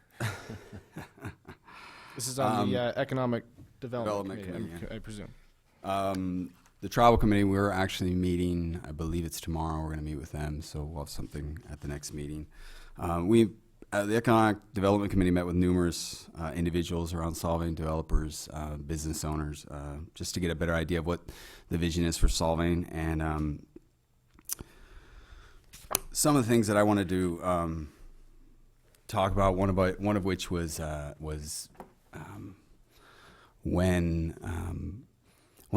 This is on the Economic Development Committee, Committee, I presume. The travel committee, we're actually meeting, I believe it's tomorrow, we're going to meet with them, so we'll have something at the next meeting. The Economic Development Committee met with numerous individuals around Solvang, developers, business owners, just to get a better idea of what the vision is for Solvang. And some of the things that I wanted to talk about, one of which was when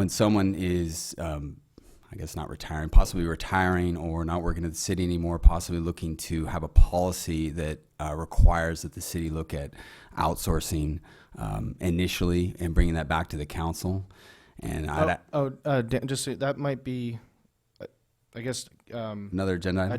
someone is, I guess not retiring, possibly retiring or not working at the city anymore, possibly looking to have a policy that requires that the city look at outsourcing initially and bringing that back to the council. And Dan, just so, that might be, I guess. Another agenda item? I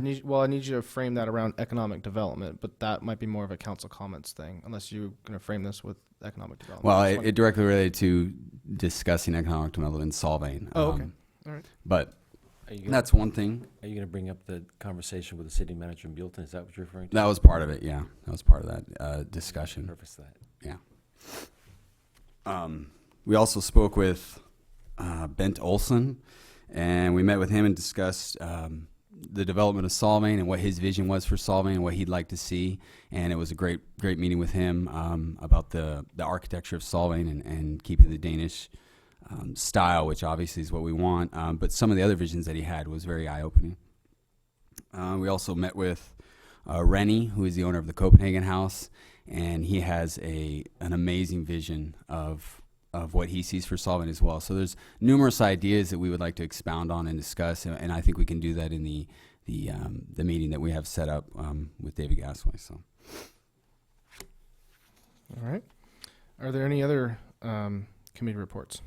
need you to frame that around economic development, but that might be more of a council comments thing, unless you're going to frame this with economic development. Well, it directly related to discussing economic development in Solvang. Oh, okay. All right. But that's one thing. Are you going to bring up the conversation with the city manager in Buellton? Is that what you're referring to? That was part of it, yeah. That was part of that discussion. Purpose of that. Yeah. We also spoke with Bent Olson, and we met with him and discussed the development of Solvang and what his vision was for Solvang and what he'd like to see. And it was a great meeting with him about the architecture of Solvang and keeping the Danish style, which obviously is what we want. But some of the other visions that he had was very eye-opening. We also met with Rennie, who is the owner of the Copenhagen House, and he has an amazing vision of what he sees for Solvang as well. So there's numerous ideas that we would like to expound on and discuss, and I think we can do that in the meeting that we have set up with David Gasway. So, all right. Are there any other committee reports?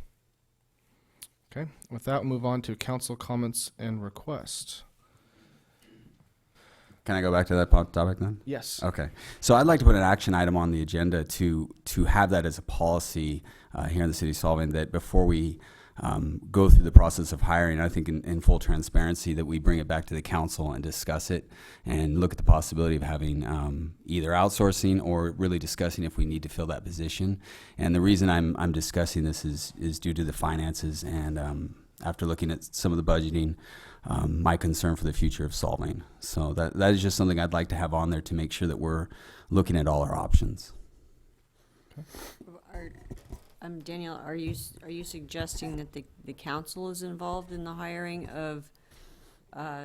Okay. With that, we'll move on to council comments and requests. Can I go back to that topic then? Yes. Okay. So I'd like to put an action item on the agenda to have that as a policy here in the city of Solvang, that before we go through the process of hiring, I think in full transparency, that we bring it back to the council and discuss it and look at the possibility of having either outsourcing or really discussing if we need to fill that position. And the reason I'm discussing this is due to the finances and after looking at some of the budgeting, my concern for the future of Solvang. So that is just something I'd like to have on there to make sure that we're looking at all our options. Okay. Danielle, are you suggesting that the council is involved in the hiring of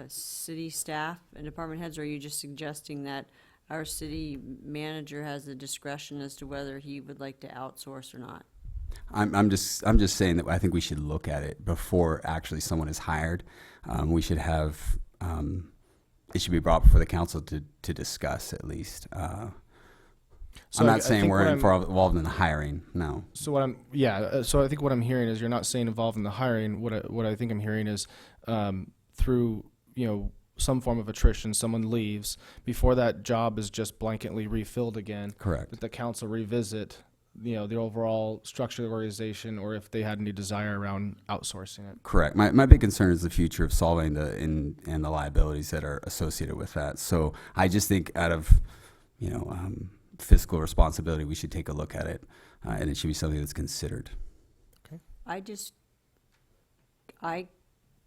city staff and department heads, or are you just suggesting that our city manager has the discretion as to whether he would like to outsource or not? I'm just saying that I think we should look at it before actually someone is hired. We should have it should be brought before the council to discuss at least. So I'm I not saying think we're what involved in the hiring. No. So so I think what I'm hearing is you're not saying involved in the hiring. What I think I'm hearing is through some form of attrition, someone leaves before that job is just blanketly refilled again. Correct. That the council revisit the overall structure of the organization, or if they had any desire around outsourcing it. Correct. My big concern is the future of Solvang and the liabilities that are associated with that. So I just think out of fiscal responsibility, we should take a look at it, and it should be something that's considered. I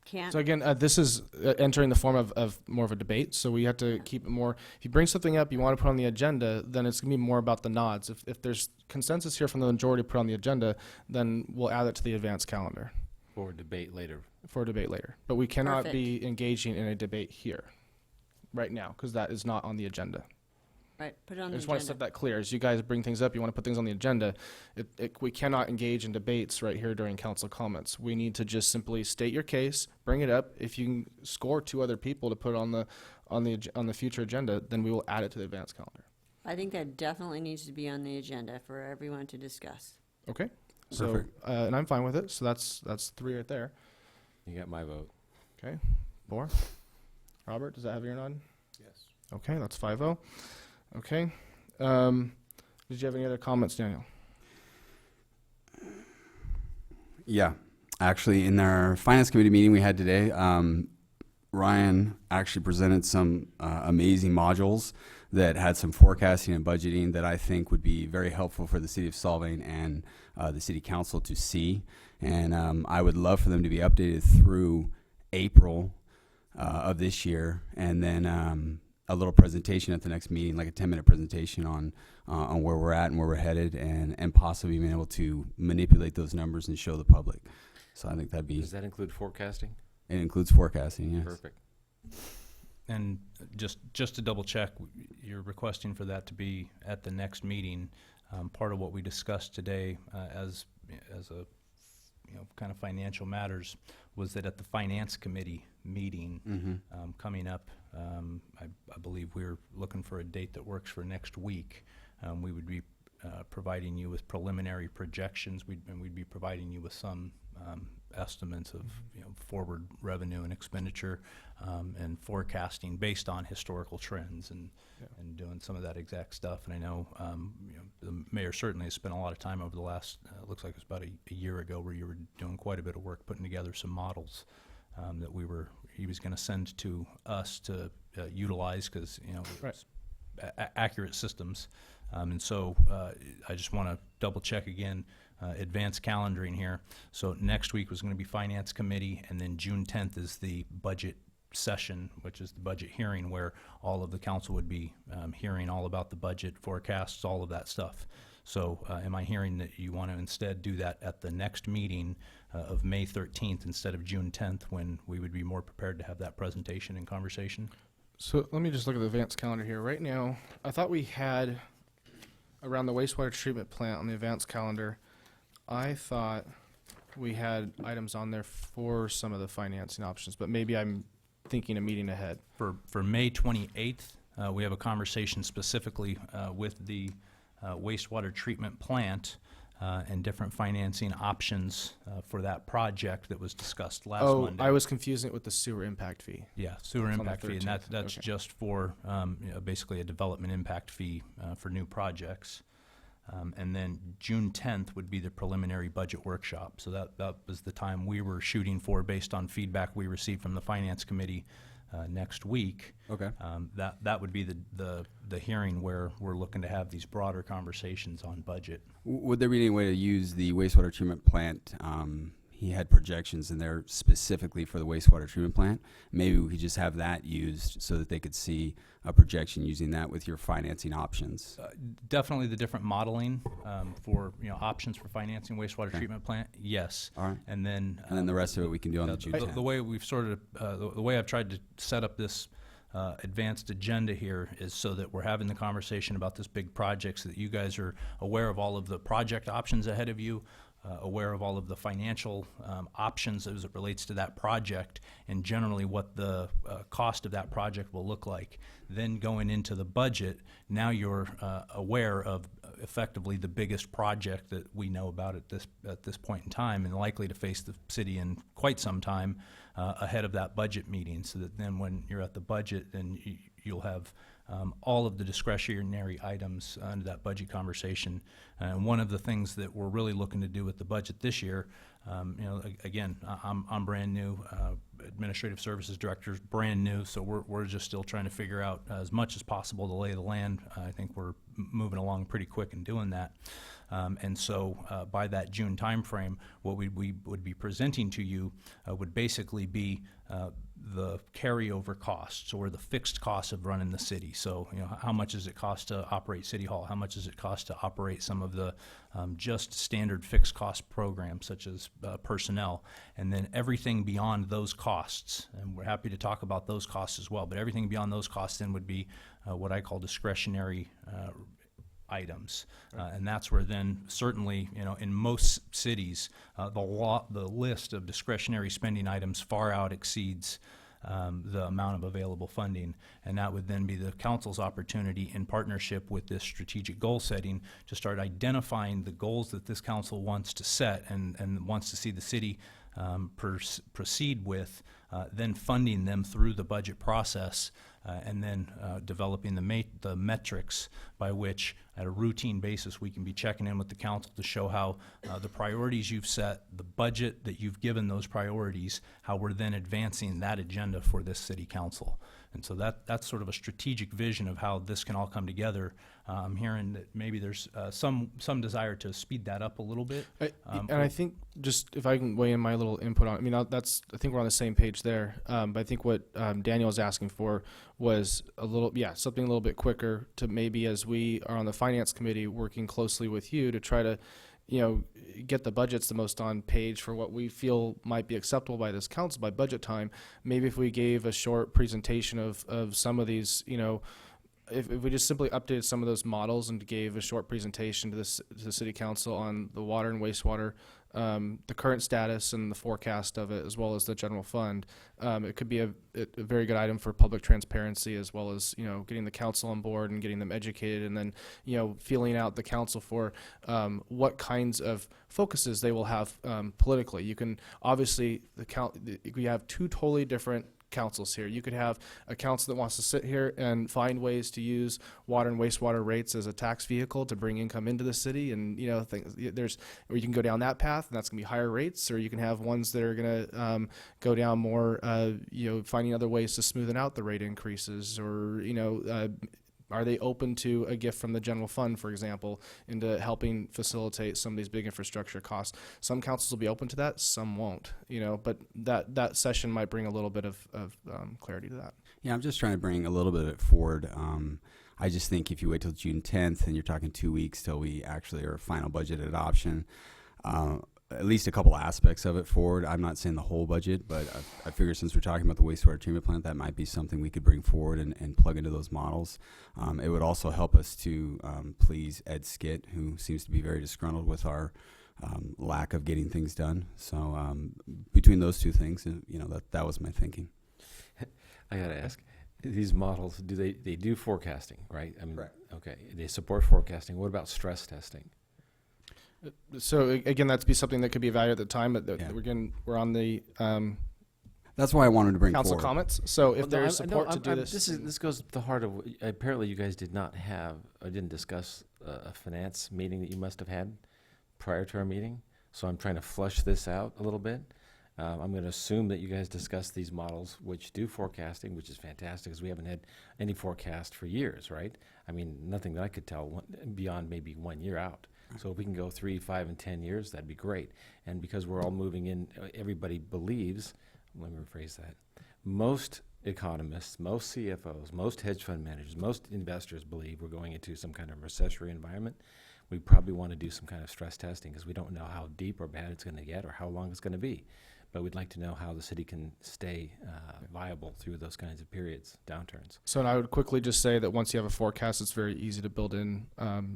can't. So again, this is entering the form of more of a debate. So we have to keep it more. If you bring something up you want to put on the agenda, then it's going to be more about the nods. If there's consensus here from the majority to put on the agenda, then we'll add it to the advanced calendar. For debate later. But we cannot Perfect. be engaging in a debate here right now because that is not on the agenda. Right, put it on I the just want to agenda. set that clear. As you guys bring things up, you want to put things on the agenda. We cannot engage in debates right here during council comments. We need to just simply state your case, bring it up. If you can score 2 other people to put on the future agenda, then we will add it to the advanced calendar. I think that definitely needs to be on the agenda for everyone to discuss. Okay. So Perfect. and I'm fine with it. So that's 3 right there. You got my vote. Okay. 4. Robert, does that have your nod? Yes. Okay, that's 5-0. Okay. Did you have any other comments, Daniel? Yeah. Actually, in our finance committee meeting we had today, Ryan actually presented some amazing modules that had some forecasting and budgeting that I think would be very helpful for the city of Solvang and the city council to see. And I would love for them to be updated through April of this year, and then a little presentation at the next meeting, like a 10-minute presentation on where we're at and where we're headed, and possibly being able to manipulate those numbers and show the public. So I think that'd be. Does that include forecasting? It includes forecasting, yes. Perfect. And just to double check, you're requesting for that to be at the next meeting. Part of what we discussed today as a kind of financial matters was that at the finance committee meeting coming up, I believe we're looking for a date that works for next week. We would be providing you with preliminary projections. We'd be providing you with some estimates of forward revenue and expenditure and forecasting based on historical trends and doing some of that exact stuff. And I know the mayor certainly has spent a lot of time over the last looks like it was about a year ago where you were doing quite a bit of work putting together some models that he was going to send to us to utilize because accurate systems. And so I just want to double check again, advanced calendaring here. So next week was going to be Finance Committee, and then June 10th is the budget session, which is the budget hearing where all of the council would be hearing all about the budget forecasts, all of that stuff. So am I hearing that you want to instead do that at the next meeting of May 13th instead of June 10th when we would be more prepared to have that presentation and conversation? So let me just look at the advanced calendar here. Right now, I thought we had around the wastewater treatment plant on the advanced calendar. I thought we had items on there for some of the financing options, but maybe I'm thinking a meeting ahead. For May 28th, we have a conversation specifically with the wastewater treatment plant and different financing options for that project that was discussed last Monday. I was confusing it with the sewer impact fee. Yeah, sewer That's on the impact fee, and 13th. that's Okay. just for basically a development impact fee for new projects. And then June 10th would be the preliminary budget workshop. So that was the time we were shooting for based on feedback we received from the Finance Committee next week. Okay. That would be the hearing where we're looking to have these broader conversations on budget. Would there be any way to use the wastewater treatment plant he had projections in there specifically for the wastewater treatment plant. Maybe we could just have that used so that they could see a projection using that with your financing options. Definitely the different modeling for options for financing wastewater treatment plant. Yes. All right. And then the rest of it we can do on the June 10th. The way we've sort of the way I've tried to set up this advanced agenda here is so that we're having the conversation about this big project, so that you guys are aware of all of the project options ahead of you, aware of all of the financial options as it relates to that project, and generally what the cost of that project will look like. Then going into the budget, now you're aware of effectively the biggest project that we know about at this point in time, and likely to face the city in quite some time ahead of that budget meeting, so that then when you're at the budget, then you'll have all of the discretionary items under that budget conversation. And one of the things that we're really looking to do with the budget this year, again, I'm brand new, administrative services director's brand new, so we're just still trying to figure out as much as possible the lay of the land. I think we're moving along pretty quick in doing that. And so by that June timeframe, what we would be presenting to you would basically be the carryover costs, or the fixed costs of running the city. So, how much does it cost to operate City Hall? How much does it cost to operate some of the just standard fixed cost programs, such as personnel? And then everything beyond those costs, and we're happy to talk about those costs as well, but everything beyond those costs then would be what I call discretionary items, and that's where then certainly in most cities the list of discretionary spending items far out exceeds the amount of available funding, and that would then be the council's opportunity, in partnership with this strategic goal setting, to start identifying the goals that this council wants to set and wants to see the city proceed with, then funding them through the budget process, and then developing the metrics by which, at a routine basis, we can be checking in with the council to show how the priorities you've set, the budget that you've given those priorities, how we're then advancing that agenda for this city council. And so that's sort of a strategic vision of how this can all come together. I'm hearing that maybe there's some desire to speed that up a little bit. And I think, just if I can weigh in my little input on, I think we're on the same page there. But I think what Daniel was asking for was something a little bit quicker, to maybe, as we are on the finance committee working closely with you to try to get the budgets the most on page for what we feel might be acceptable by this council by budget time. Maybe if we gave a short presentation of some of these, if we just simply updated some of those models and gave a short presentation to the city council on the water and wastewater, the current status and the forecast of it, as well as the general fund, it could be a very good item for public transparency, as well as getting the council on board and getting them educated, and then feeling out the council for what kinds of focuses they will have politically. You can obviously we have two totally different councils here. You could have a council that wants to sit here and find ways to use water and wastewater rates as a tax vehicle to bring income into the city, and or you can go down that path, and that's going to be higher rates, or you can have ones that are going to go down more finding other ways to smoothen out the rate increases, or are they open to a gift from the general fund, for example, into helping facilitate some of these big infrastructure costs? Some councils will be open to that, some won't, but that session might bring a little bit of clarity to that. Yeah, I'm just trying to bring a little bit of it forward. I just think if you wait till June 10th, and you're talking 2 weeks till we actually are final budget adoption, at least a couple aspects of it forward. I'm not saying the whole budget, but I figure since we're talking about the wastewater treatment plant, that might be something we could bring forward and plug into those models. It would also help us to please Ed Skit, who seems to be very disgruntled with our lack of getting things done. So between those two things, that was my thinking. I got to ask, these models, they do forecasting, right? Right. Okay, they support forecasting. What about stress testing? So again, that'd be something that could be evaluated at the time, but we're on the that's why I wanted to bring council forward comments. So if there's support to do this, this goes to the heart of. Apparently, you guys did not have or didn't discuss a finance meeting that you must have had prior to our meeting. So I'm trying to flush this out a little bit. I'm going to assume that you guys discussed these models, which do forecasting, which is fantastic, because we haven't had any forecast for years, right? I mean, nothing that I could tell beyond maybe 1 year out. So if we can go 3, 5, and 10 years, that'd be great. And because we're all moving in, everybody believes, let me rephrase that, most economists, most CFOs, most hedge fund managers, most investors believe we're going into some kind of recessionary environment. We probably want to do some kind of stress testing because we don't know how deep or bad it's going to get or how long it's going to be. But we'd like to know how the city can stay viable through those kinds of periods, downturns. So I would quickly just say that once you have a forecast, it's very easy to build in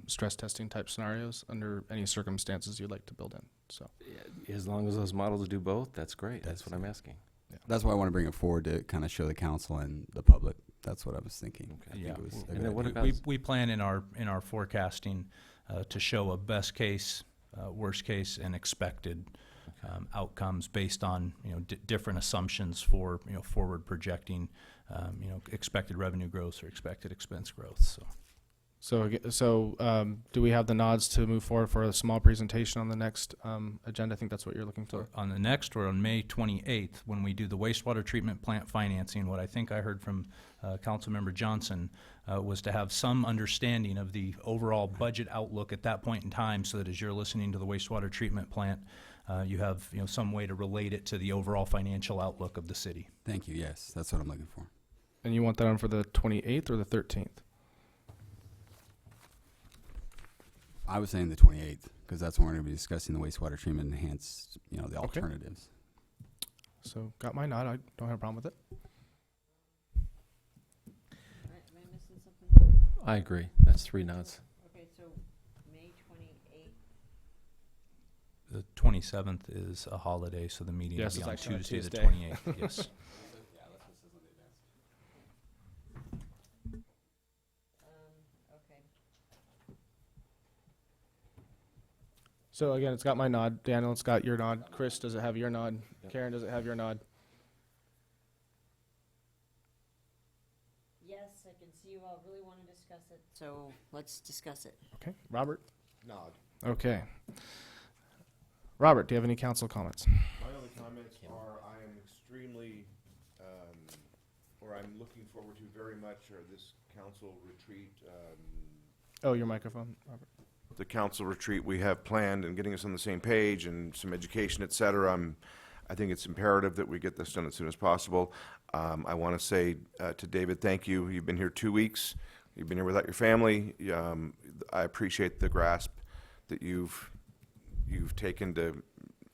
stress testing type scenarios under any circumstances you'd like to build in. So As long as those models do both, that's great. That's what I'm asking. That's why I want to bring it forward to kind of show the council and the public. That's what I was thinking. I think Yeah. it was a And good then what idea. about We plan in our forecasting to show a best case, worst case, and expected outcomes based on different assumptions for forward projecting expected revenue growth or expected expense growth. So do we have the nods to move forward for a small presentation on the next agenda? I think that's what you're looking for. On the next, or on May 28th, when we do the wastewater treatment plant financing, what I think I heard from Councilmember Johnson was to have some understanding of the overall budget outlook at that point in time, so that as you're listening to the wastewater treatment plant, you have some way to relate it to the overall financial outlook of the city. Thank you. Yes, that's what I'm looking for. And you want that on for the 28th or the 13th? I was saying the 28th because that's when we're going to be discussing the wastewater treatment enhanced, the alternatives. So got my nod. I don't have a problem with it. Am I missing something? I agree. That's 3 nods. Okay, so May 28th. The 27th is a holiday, so the meeting Yes, will be it's on actually on Tuesday, the Tuesday. 28th. Yes. Okay. So again, it's got my nod. Daniel, it's got your nod. Chris, does it have your nod? Karen, does it have your nod? Yes, I can see you all really want to discuss it, so let's discuss it. Okay. Robert? Nod. Okay. Robert, do you have any council comments? My only comments are I am extremely, or I'm looking forward to very much, this council retreat. Oh, your microphone, Robert. The council retreat we have planned and getting us on the same page and some education, et cetera. I think it's imperative that we get this done as soon as possible. I want to say to David, thank you. You've been here 2 weeks. You've been here without your family. I appreciate the grasp that you've taken to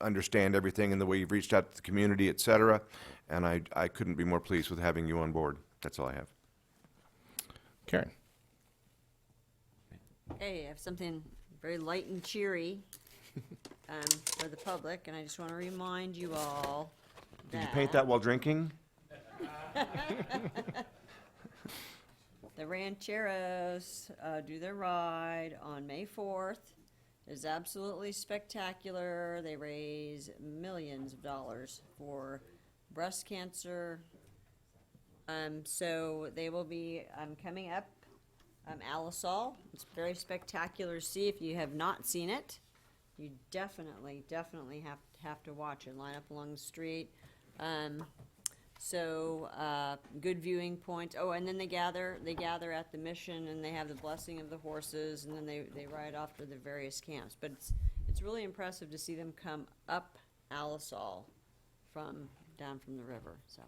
understand everything and the way you've reached out to the community, et cetera. And I couldn't be more pleased with having you on board. That's all I have. Karen? Hey, I have something very light and cheery for the public, and I just want to remind you all Did you paint that while drinking? The Rancheros do their ride on May 4th. It's absolutely spectacular. They raise millions of dollars for breast cancer. So they will be coming up Alisol. It's very spectacular to see. If you have not seen it, you definitely have to watch it. Line up along the street. So good viewing points. Oh, and then they gather at the mission, and they have the blessing of the horses, and then they ride off to the various camps. But it's really impressive to see them come up Alisol down from the river. So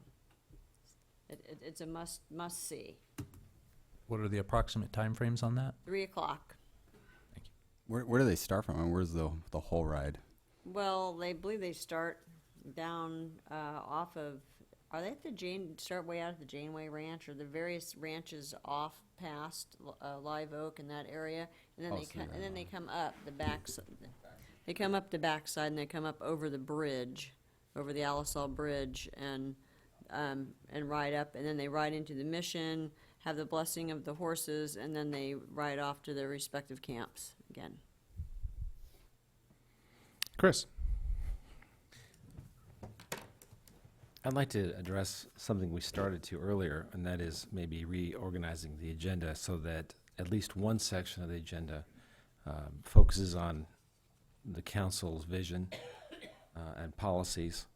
it's a must see. What are the approximate timeframes on that? 3 o'clock. Where do they start from, and where's the whole ride? Well, they believe they start down off of. Are they at the start way out at the Janeway Ranch, or the various ranches off past Live Oak in that area, and then they come up the back. They come up the backside, and they come up over the bridge, over the Alisol Bridge, and ride up, and then they ride into the mission, have the blessing of the horses, and then they ride off to their respective camps again. Chris? I'd like to address something we started to earlier, and that is maybe reorganizing the agenda so that at least one section of the agenda focuses on the council's vision and policies.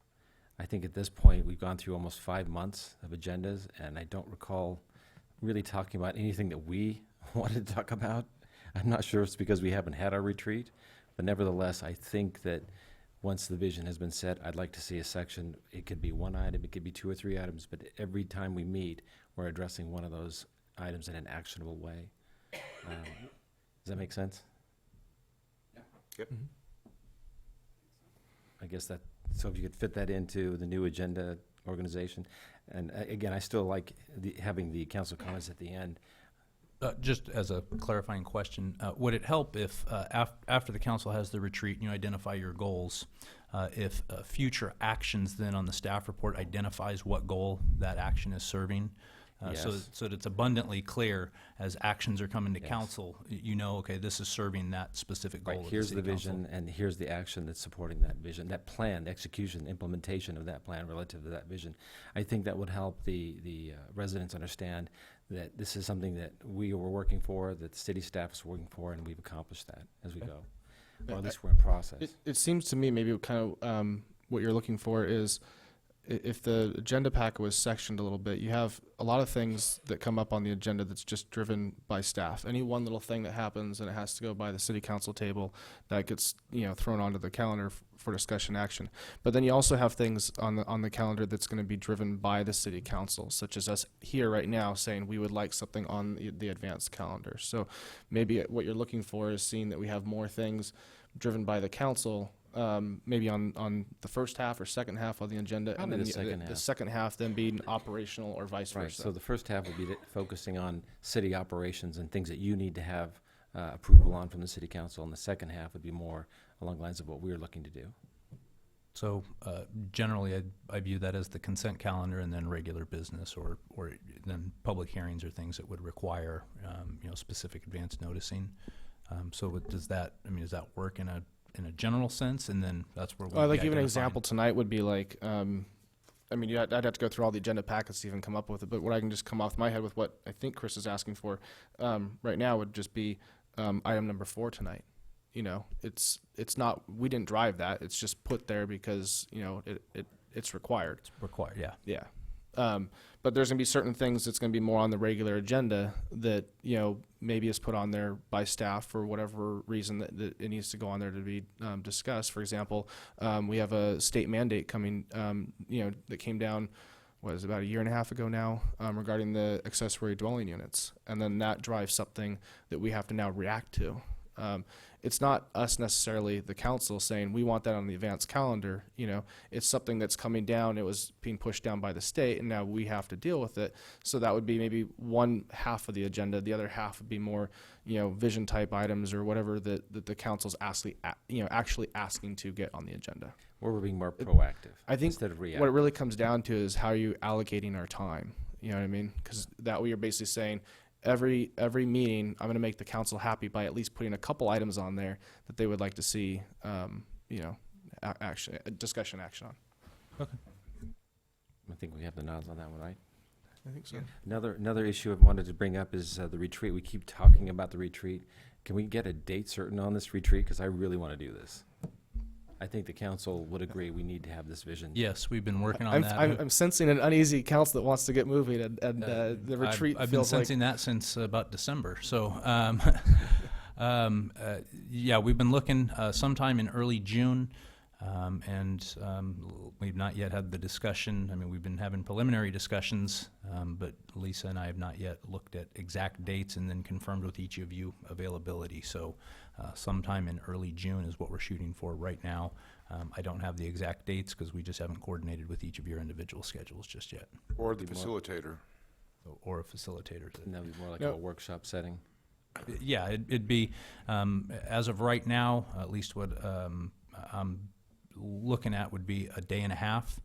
I think at this point we've gone through almost 5 months of agendas, and I don't recall really talking about anything that we wanted to talk about. I'm not sure if it's because we haven't had our retreat, but nevertheless, I think that once the vision has been set, I'd like to see a section. It could be one item, it could be 2 or 3 items, but every time we meet, we're addressing one of those items in an actionable way. Does that make sense? Yep. I guess that, so if you could fit that into the new agenda organization. And again, I still like having the council comments at the end. Just as a clarifying question, would it help if after the council has the retreat and you identify your goals, if future actions then on the staff report identifies what goal that action is serving? Yes. So that it's abundantly clear as actions are coming to Yes. council, you know, okay, this is serving that specific goal. Right, of here's the city council. vision, and here's the action that's supporting that vision, that plan, the execution, implementation of that plan relative to that vision. I think that would help the residents understand that this is something that we were working for, that the city staff is working for, and we've accomplished that as we go. Or at least we're in process. It seems to me maybe kind of what you're looking for is if the agenda packet was sectioned a little bit, you have a lot of things that come up on the agenda that's just driven by staff. Any one little thing that happens and it has to go by the city council table, that gets, you know, thrown onto the calendar for discussion action. But then you also have things on the calendar that's going to be driven by the city council, such as us here right now saying we would like something on the advanced calendar. So maybe what you're looking for is seeing that we have more things driven by the council, maybe on the first half or second half of the agenda, Probably and then the second the half. second half then being operational or vice Right, versa. so the first half would be focusing on city operations and things that you need to have approval on from the city council, and the second half would be more along the lines of what we're looking to do. So generally, I view that as the consent calendar and then regular business, or then public hearings or things that would require, you know, specific advance noticing. So does that work in a general sense? And then that's where we Like even an example tonight would be like, I mean, I'd have to go through all the agenda packets to even come up with it, but what I can just come off my head with what I think Chris is asking for right now would just be item number 4 tonight. You know, it's not, we didn't drive that. It's just put there because, you know, it's required. It's required, yeah. Yeah. But there's going to be certain things that's going to be more on the regular agenda that, you know, maybe is put on there by staff for whatever reason that it needs to go on there to be discussed. For example, we have a state mandate coming, you know, that came down, about a year and a half ago now, regarding the accessory dwelling units. And then that drives something that we have to now react to. It's not us necessarily, the council, saying we want that on the advanced calendar. You know, it's something that's coming down. It was being pushed down by the state, and now we have to deal with it. So that would be maybe one half of the agenda. The other half would be more, you know, vision type items or whatever that the council's actually asking to get on the agenda. Or we're being more proactive I think instead of reactive. what it really comes down to is how are you allocating our time. You know what I mean? Because that way you're basically saying, every meeting, I'm going to make the council happy by at least putting a couple items on there that they would like to see, you know, discussion action on. Okay. I think we have the nods on that one, right? I think so. Another issue I wanted to bring up is the retreat. We keep talking about the retreat. Can we get a date certain on this retreat? Because I really want to do this. I think the council would agree we need to have this vision. Yes, we've been working on that. I'm sensing an uneasy council that wants to get moving, and the retreat I've been feels like sensing that since about December. So, yeah, we've been looking sometime in early June, and we've not yet had the discussion. I mean, we've been having preliminary discussions, but Lisa and I have not yet looked at exact dates and then confirmed with each of you availability. So sometime in early June is what we're shooting for right now. I don't have the exact dates because we just haven't coordinated with each of your individual schedules just yet. Or the facilitator. Or a facilitator. And that would be more like No. a workshop setting. Yeah, it'd be, as of right now, at least what I'm looking at would be a day and a half,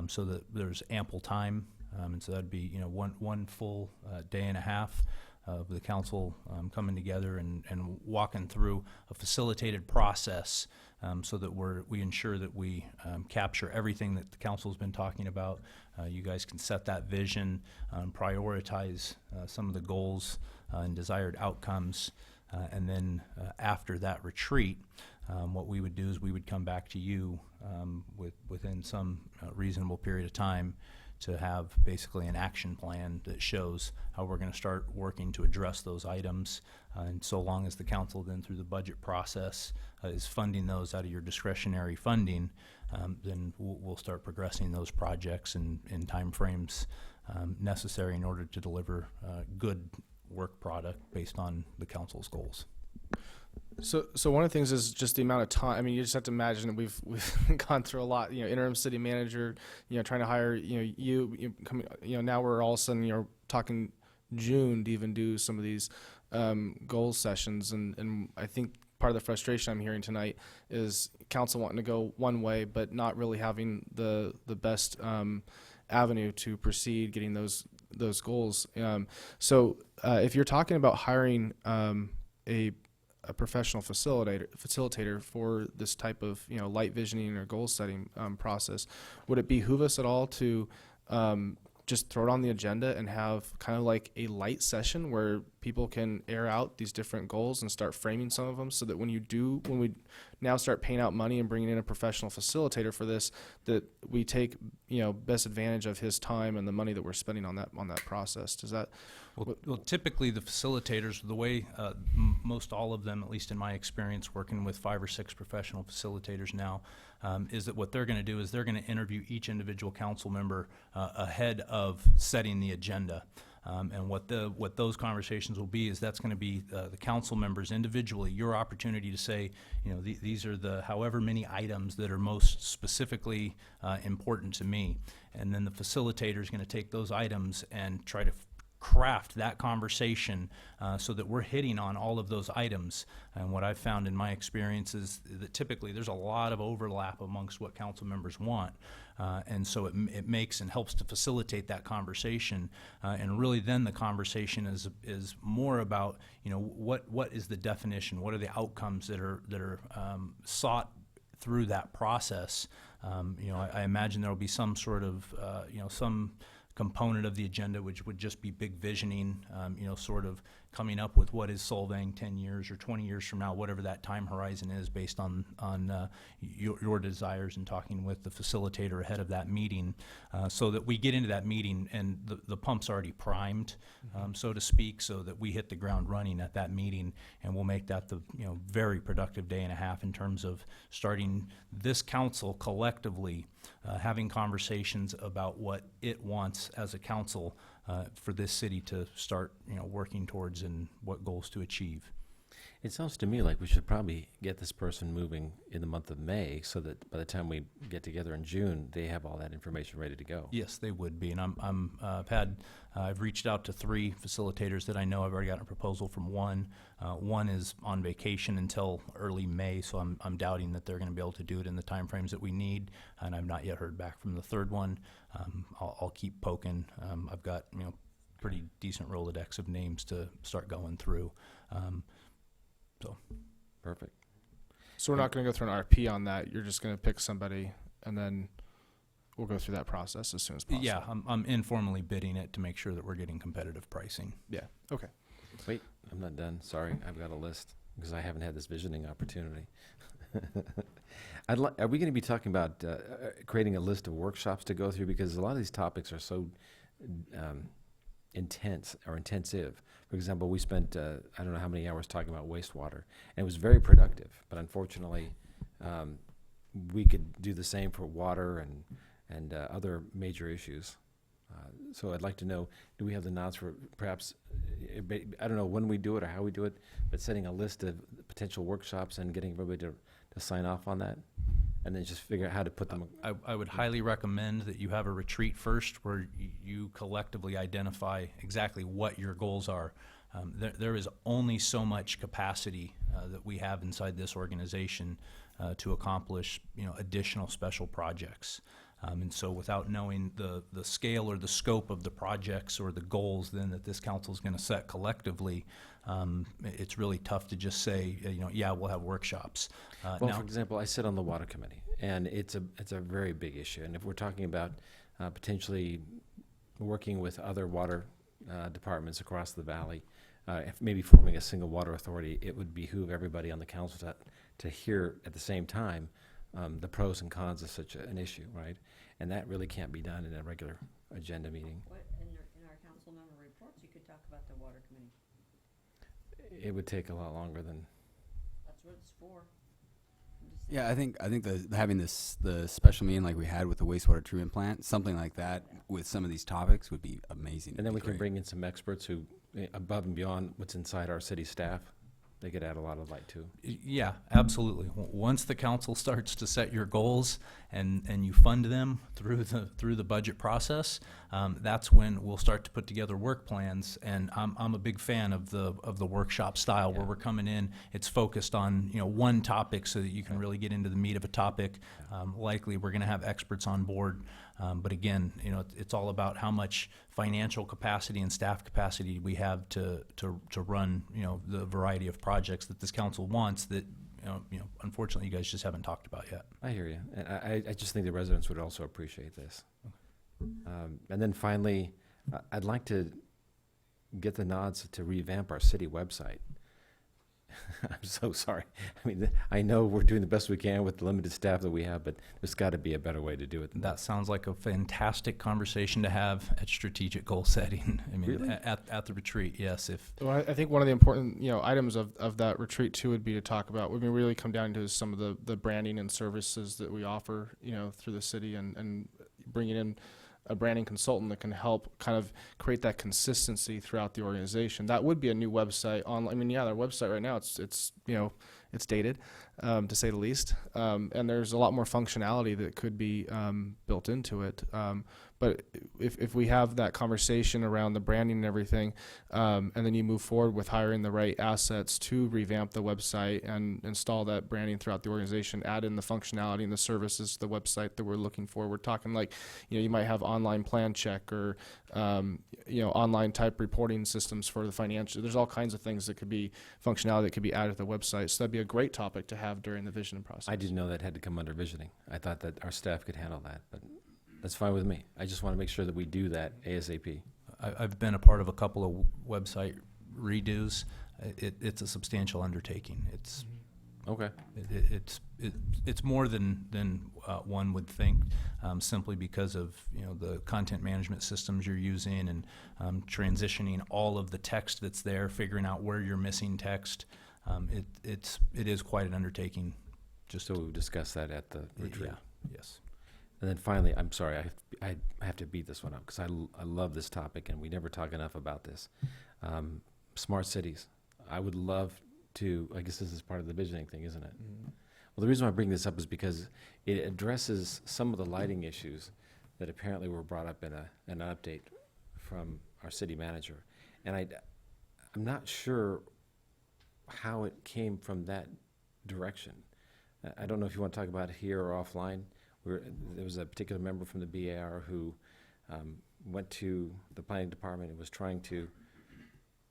so that there's ample time. And so that'd be, you know, one full day and a half of the council coming together and walking through a facilitated process, so that we ensure that we capture everything that the council's been talking about. You guys can set that vision, prioritize some of the goals and desired outcomes, and then after that retreat, what we would do is we would come back to you within some reasonable period of time to have basically an action plan that shows how we're going to start working to address those items. And so long as the council then through the budget process is funding those out of your discretionary funding, then we'll start progressing those projects in timeframes necessary in order to deliver good work product based on the council's goals. So one of the things is just the amount of time. I mean, you just have to imagine that we've gone through a lot. Interim city manager, trying to hire, now we're all of a sudden, talking June to even do some of these goals sessions, and I think part of the frustration I'm hearing tonight is council wanting to go one way, but not really having the best avenue to proceed getting those goals. So if you're talking about hiring a professional facilitator for this type of light visioning or goal setting process, would it behoove us at all to just throw it on the agenda and have kind of like a light session where people can air out these different goals and start framing some of them, so that when we now start paying out money and bringing in a professional facilitator for this, that we take best advantage of his time and the money that we're spending on that process? Does that? Well, typically the facilitators, the way most all of them, at least in my experience working with 5 or 6 professional facilitators now, is that what they're going to do is they're going to interview each individual council member ahead of setting the agenda. And what those conversations will be is that's going to be the council members individually, your opportunity to say, these are the however many items that are most specifically important to me. And then the facilitator is going to take those items and try to craft that conversation so that we're hitting on all of those items. And what I've found in my experience is that typically there's a lot of overlap amongst what council members want. And so it makes and helps to facilitate that conversation. And really then the conversation is more about, what is the definition? What are the outcomes that are sought through that process? I imagine there will be some sort of, some component of the agenda which would just be big visioning, sort of coming up with what is Solvang 10 years or 20 years from now, whatever that time horizon is based on your desires, and talking with the facilitator ahead of that meeting, so that we get into that meeting and the pump's already primed, so to speak, so that we hit the ground running at that meeting, and we'll make that the very productive day and a half in terms of starting this council collectively having conversations about what it wants as a council for this city to start, working towards and what goals to achieve. It sounds to me like we should probably get this person moving in the month of May, so that by the time we get together in June, they have all that information ready to go. Yes, they would be, and I've reached out to 3 facilitators that I know. I've already gotten a proposal from one. One is on vacation until early May, so I'm doubting that they're going to be able to do it in the timeframes that we need, and I've not yet heard back from the third one. I'll keep poking. I've got pretty decent Rolodex of names to start going through. So perfect. So we're not going to go through an RFP on that. You're just going to pick somebody, and then we'll go through that process as soon as possible. Yeah, I'm informally bidding it to make sure that we're getting competitive pricing. Yeah. Okay. Wait, I'm not done. Sorry, I've got a list because I haven't had this visioning opportunity. Are we going to be talking about creating a list of workshops to go through? Because a lot of these topics are so intense or intensive. For example, we spent I don't know how many hours talking about wastewater, and it was very productive. But unfortunately, we could do the same for water and other major issues. So I'd like to know, do we have the nods for perhaps, I don't know when we do it or how we do it, but setting a list of potential workshops and getting everybody to sign off on that, and then just figure out how to put them. I would highly recommend that you have a retreat first where you collectively identify exactly what your goals are. There is only so much capacity that we have inside this organization to accomplish additional special projects. And so without knowing the scale or the scope of the projects or the goals then that this council is going to set collectively, it's really tough to just say, yeah, we'll have workshops. Well, for example, I sit on the water committee, and it's a very big issue. And if we're talking about potentially working with other water departments across the valley, if maybe forming a single water authority, it would behoove everybody on the council to hear at the same time the pros and cons of such an issue, right? And that really can't be done in a regular agenda meeting. What, in our council member reports, you could talk about the water committee. It would take a lot longer than. That's what it's for. Yeah, I think having the special meeting like we had with the wastewater treatment plant, something like that with some of these topics would be amazing. And then we can bring in some experts who, above and beyond what's inside our city staff, they could add a lot of light too. Yeah, absolutely. Once the council starts to set your goals and you fund them through the budget process, that's when we'll start to put together work plans. And I'm a big fan of the workshop style where we're coming in. It's focused on one topic so that you can really get into the meat of a topic. Likely we're going to have experts on board. But again, it's all about how much financial capacity and staff capacity we have to run, the variety of projects that this council wants that, unfortunately you guys just haven't talked about yet. I hear you. And I just think the residents would also appreciate this. And then finally, I'd like to get the nods to revamp our city website. I'm so sorry. I mean, I know we're doing the best we can with the limited staff that we have, but there's got to be a better way to do it than That sounds like a fantastic conversation to have at strategic goal setting. I mean, Really? at the retreat, yes. Well, I think one of the important, items of that retreat too would be to talk about, we can really come down to some of the branding and services that we offer, through the city and bringing in a branding consultant that can help kind of create that consistency throughout the organization. That would be a new website online. I mean, yeah, their website right now, it's dated, to say the least. And there's a lot more functionality that could be built into it. But if we have that conversation around the branding and everything, and then you move forward with hiring the right assets to revamp the website and install that branding throughout the organization, add in the functionality and the services to the website that we're looking for. We're talking like, you might have online plan check or, online type reporting systems for the financial. There's all kinds of things that could be functionality that could be added to the website. So that'd be a great topic to have during the visioning process. I didn't know that had to come under visioning. I thought that our staff could handle that, but that's fine with me. I just want to make sure that we do that ASAP. I've been a part of a couple of website redos. It's a substantial undertaking. It's okay. It's more than one would think, simply because of the content management systems you're using and transitioning all of the text that's there, figuring out where you're missing text. It is quite an undertaking. Just so we've discussed that at the retreat. Yeah. Yes. And then finally, I'm sorry, I have to beat this one up because I love this topic and we never talk enough about this. Smart cities. I would love to, I guess this is part of the visioning thing, isn't it? Mm-hmm. Well, the reason why I bring this up is because it addresses some of the lighting issues that apparently were brought up in an update from our city manager. And I'm not sure how it came from that direction. I don't know if you want to talk about it here or offline. There was a particular member from the BAR who went to the planning department and was trying to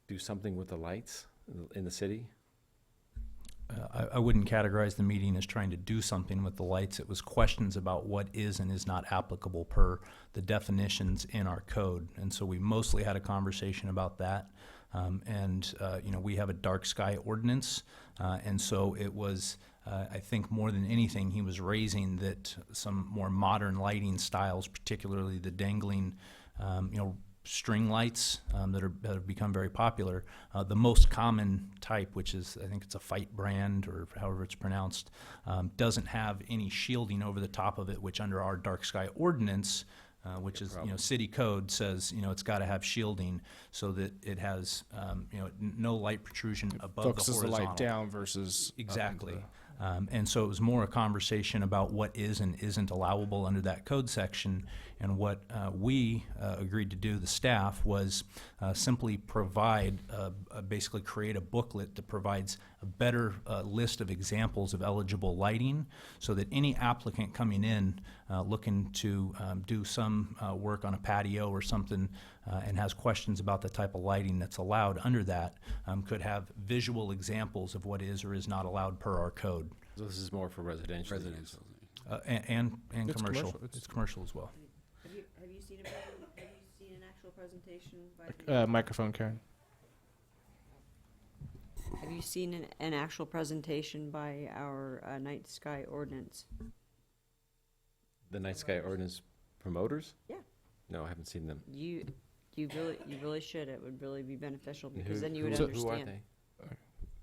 do something with the lights in the city. I wouldn't categorize the meeting as trying to do something with the lights. It was questions about what is and is not applicable per the definitions in our code. And so we mostly had a conversation about that. We have a dark sky ordinance. And so it was, I think more than anything, he was raising that some more modern lighting styles, particularly the dangling, string lights that have become very popular. The most common type, which is, I think it's a Fight brand or however it's pronounced, doesn't have any shielding over the top of it, which under our dark sky ordinance, which is, city code says, it's got to have shielding so that it has, no light protrusion above Focuses the horizontal. the light down versus Exactly. And so it was more a conversation about what is and isn't allowable under that code section. And what we agreed to do, the staff, was simply provide, basically create a booklet that provides a better list of examples of eligible lighting so that any applicant coming in looking to do some work on a patio or something and has questions about the type of lighting that's allowed under that could have visual examples of what is or is not allowed per our code. So this is more for residential. And It's commercial. commercial. It's commercial as well. Have you seen an actual presentation by the? Microphone, Karen. Have you seen an actual presentation by our night sky ordinance? The night sky ordinance promoters? Yeah. No, I haven't seen them. You really should. It would really be beneficial And because who- then you would who- understand. Who are they?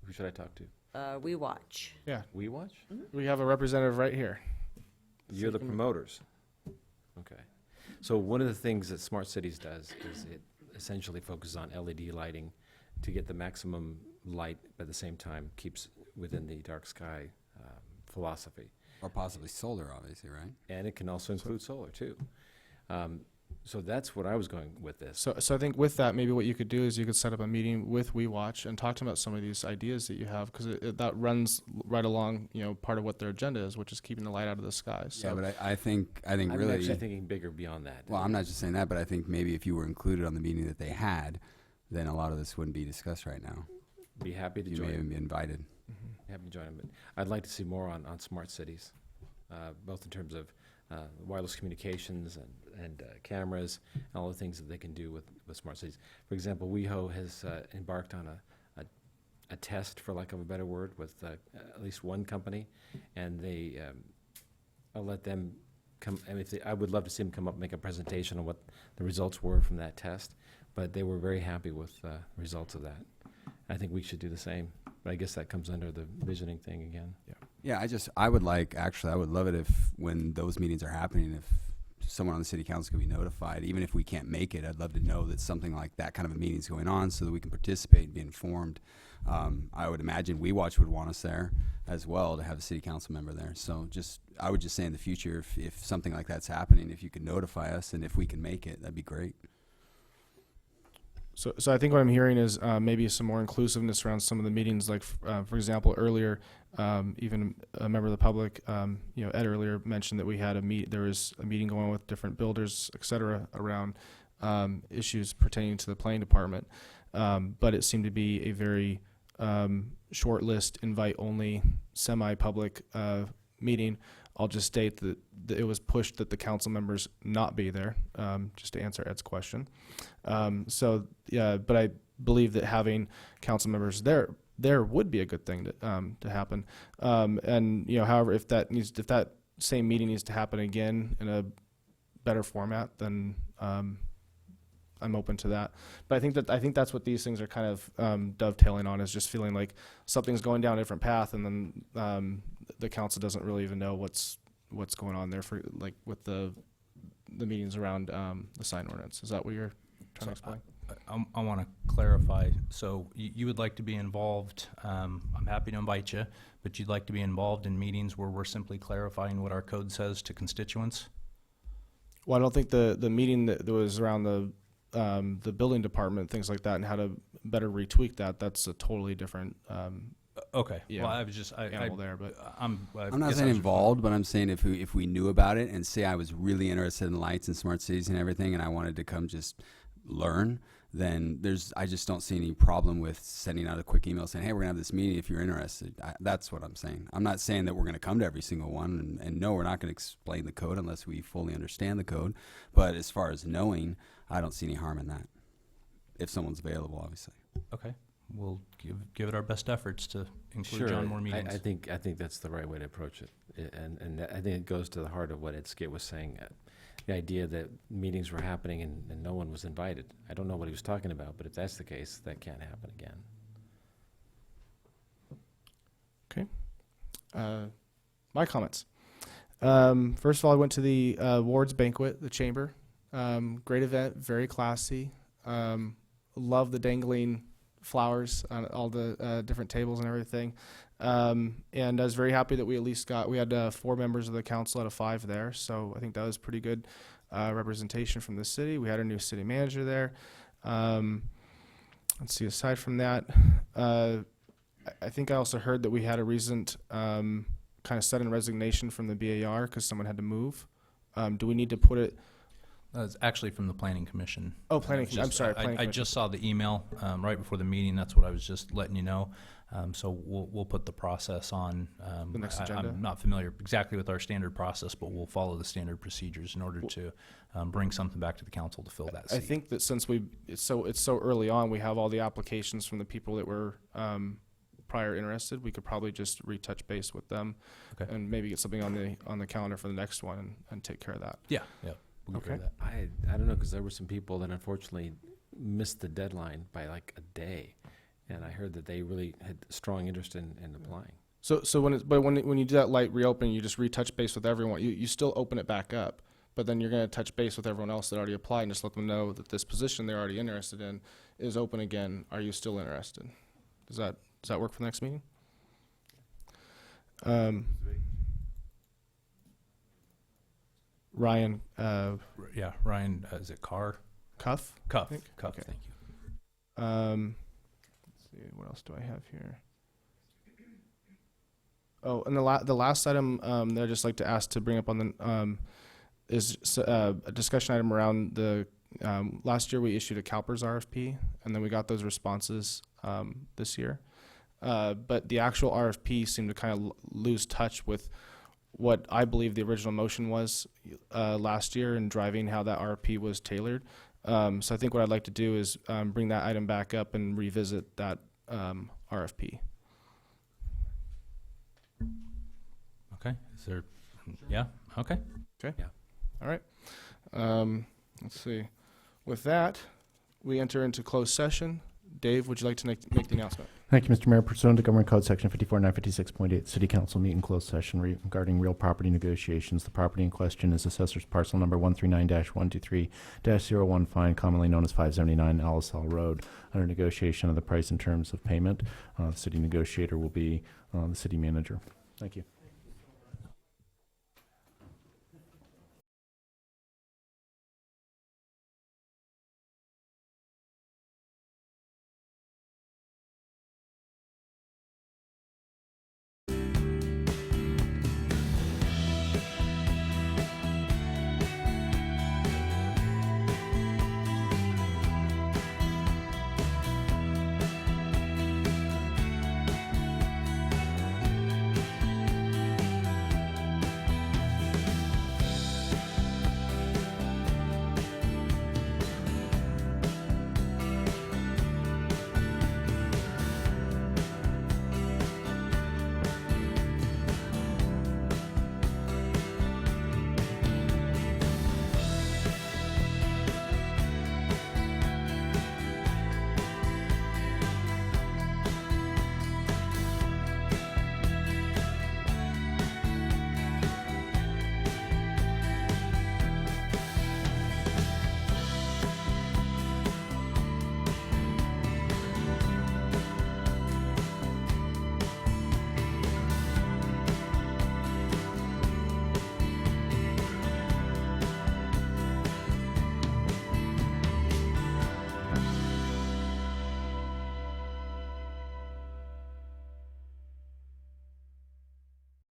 Who should I talk to? We watch. Yeah, We Watch? we have a representative right here. You're the promoters. Okay. So one of the things that Smart Cities does is it essentially focuses on LED lighting to get the maximum light, but at the same time keeps within the dark sky philosophy. Or possibly solar, obviously, right? And it can also include solar too. So that's what I was going with this. So I think with that, maybe what you could do is you could set up a meeting with WeWatch and talk to them about some of these ideas that you have, because that runs right along, part of what their agenda is, which is keeping the light out of the sky. So Yeah, but I think I'm really. actually thinking bigger beyond that. Well, I'm not just saying that, but I think maybe if you were included on the meeting that they had, then a lot of this wouldn't be discussed right now. Be happy to You join. may even be invited. Happy to join them. But I'd like to see more on smart cities, both in terms of wireless communications and cameras, and all the things that they can do with smart cities. For example, WeHo has embarked on a test, for lack of a better word, with at least one company, and they I'll let them come. I mean, I would love to see them come up and make a presentation on what the results were from that test. But they were very happy with the results of that. I think we should do the same. But I guess that comes under the visioning thing again. Yeah, I would love it if, when those meetings are happening, if someone on the city council could be notified. Even if we can't make it, I'd love to know that something like that kind of a meeting is going on so that we can participate and be informed. I would imagine WeWatch would want us there as well, to have a city council member there. So I would just say in the future, if something like that's happening, if you could notify us, and if we can make it, that'd be great. So I think what I'm hearing is maybe some more inclusiveness around some of the meetings. Like, for example, earlier, even a member of the public, Ed earlier mentioned that we had there was a meeting going on with different builders, et cetera, around issues pertaining to the planning department. But it seemed to be a very short list, invite-only, semi-public meeting. I'll just state that it was pushed that the council members not be there, just to answer Ed's question. But I believe that having council members there would be a good thing to happen. However, if that same meeting needs to happen again in a better format, then I'm open to that. But I think that's what these things are kind of dovetailing on, is just feeling like something's going down a different path, and then the council doesn't really even know what's going on there, for like with the meetings around the sign ordinance. Is that what you're trying to explain? I want to clarify. So you would like to be involved. I'm happy to invite you, but you'd like to be involved in meetings where we're simply clarifying what our code says to constituents? Well, I don't think the meeting that was around the building department, things like that, and how to better retweak that's a totally different Okay. Yeah, well, I was just animal there, but I'm not saying involved, but I'm saying if we knew about it, and say I was really interested in lights and smart cities and everything, and I wanted to come just learn, then I just don't see any problem with sending out a quick email saying, hey, we're gonna have this meeting if you're interested. That's what I'm saying. I'm not saying that we're gonna come to every single one, and no, we're not gonna explain the code unless we fully understand the code. But as far as knowing, I don't see any harm in that, if someone's available, obviously. Okay. We'll give it our best efforts to include Sure. you on more meetings. I think that's the right way to approach it, and I think it goes to the heart of what Ed Skate was saying. The idea that meetings were happening and no one was invited. I don't know what he was talking about, but if that's the case, that can't happen again. Okay. My comments. First of all, I went to the awards banquet, the chamber. Great event, very classy. Love the dangling flowers on all the different tables and everything. And I was very happy that we had 4 members of the council out of 5 there. So I think that was pretty good representation from the city. We had a new city manager there. Let's see, aside from that, I think I also heard that we had a recent kind of sudden resignation from the BAR because someone had to move. Do we need to put it? It's actually from the Planning Commission. Oh, Planning Commission. I'm sorry. I just saw the email right before the meeting. That's what I was just letting you know. So we'll put the process on. The next agenda? I'm not familiar exactly with our standard process, but we'll follow the standard procedures in order to bring something back to the council to fill that seat. I think that since it's so early on, we have all the applications from the people that were prior interested, we could probably just retouch base with them Okay. and maybe get something on the calendar for the next one and take care of that. Yeah, yeah. We'll get rid of that. I don't know, because there were some people that unfortunately missed the deadline by like a day. And I heard that they really had strong interest in applying. So when you do that light reopening, you just retouch base with everyone. You still open it back up, but then you're going to touch base with everyone else that already applied and just let them know that this position they're already interested in is open again. Are you still interested? Does that work for the next meeting? Ryan. Yeah, Ryan, is it Carr? Cuff. Cuff. I think? Cuff. Okay. Thank you. Let's see, what else do I have here? Oh, and the last item that I'd just like to ask to bring up on the is a discussion item around the last year we issued a CalPERS RFP, and then we got those responses this year. But the actual RFP seemed to kind of lose touch with what I believe the original motion was last year in driving how that RFP was tailored. So I think what I'd like to do is bring that item back up and revisit that RFP. Okay. Is there? Yeah. Okay. Okay. Yeah. All right. Let's see. With that, we enter into closed session. Dave, would you like to make the announcement? Thank you, Mr. Mayor. Pursuant to Government Code Section 54956.8, City Council meet in closed session regarding real property negotiations. The property in question is Assessor's Parcel Number 139-123-01, commonly known as 579 Alisal Road. Under negotiation of the price and terms of payment, the city negotiator will be the city manager. Thank you.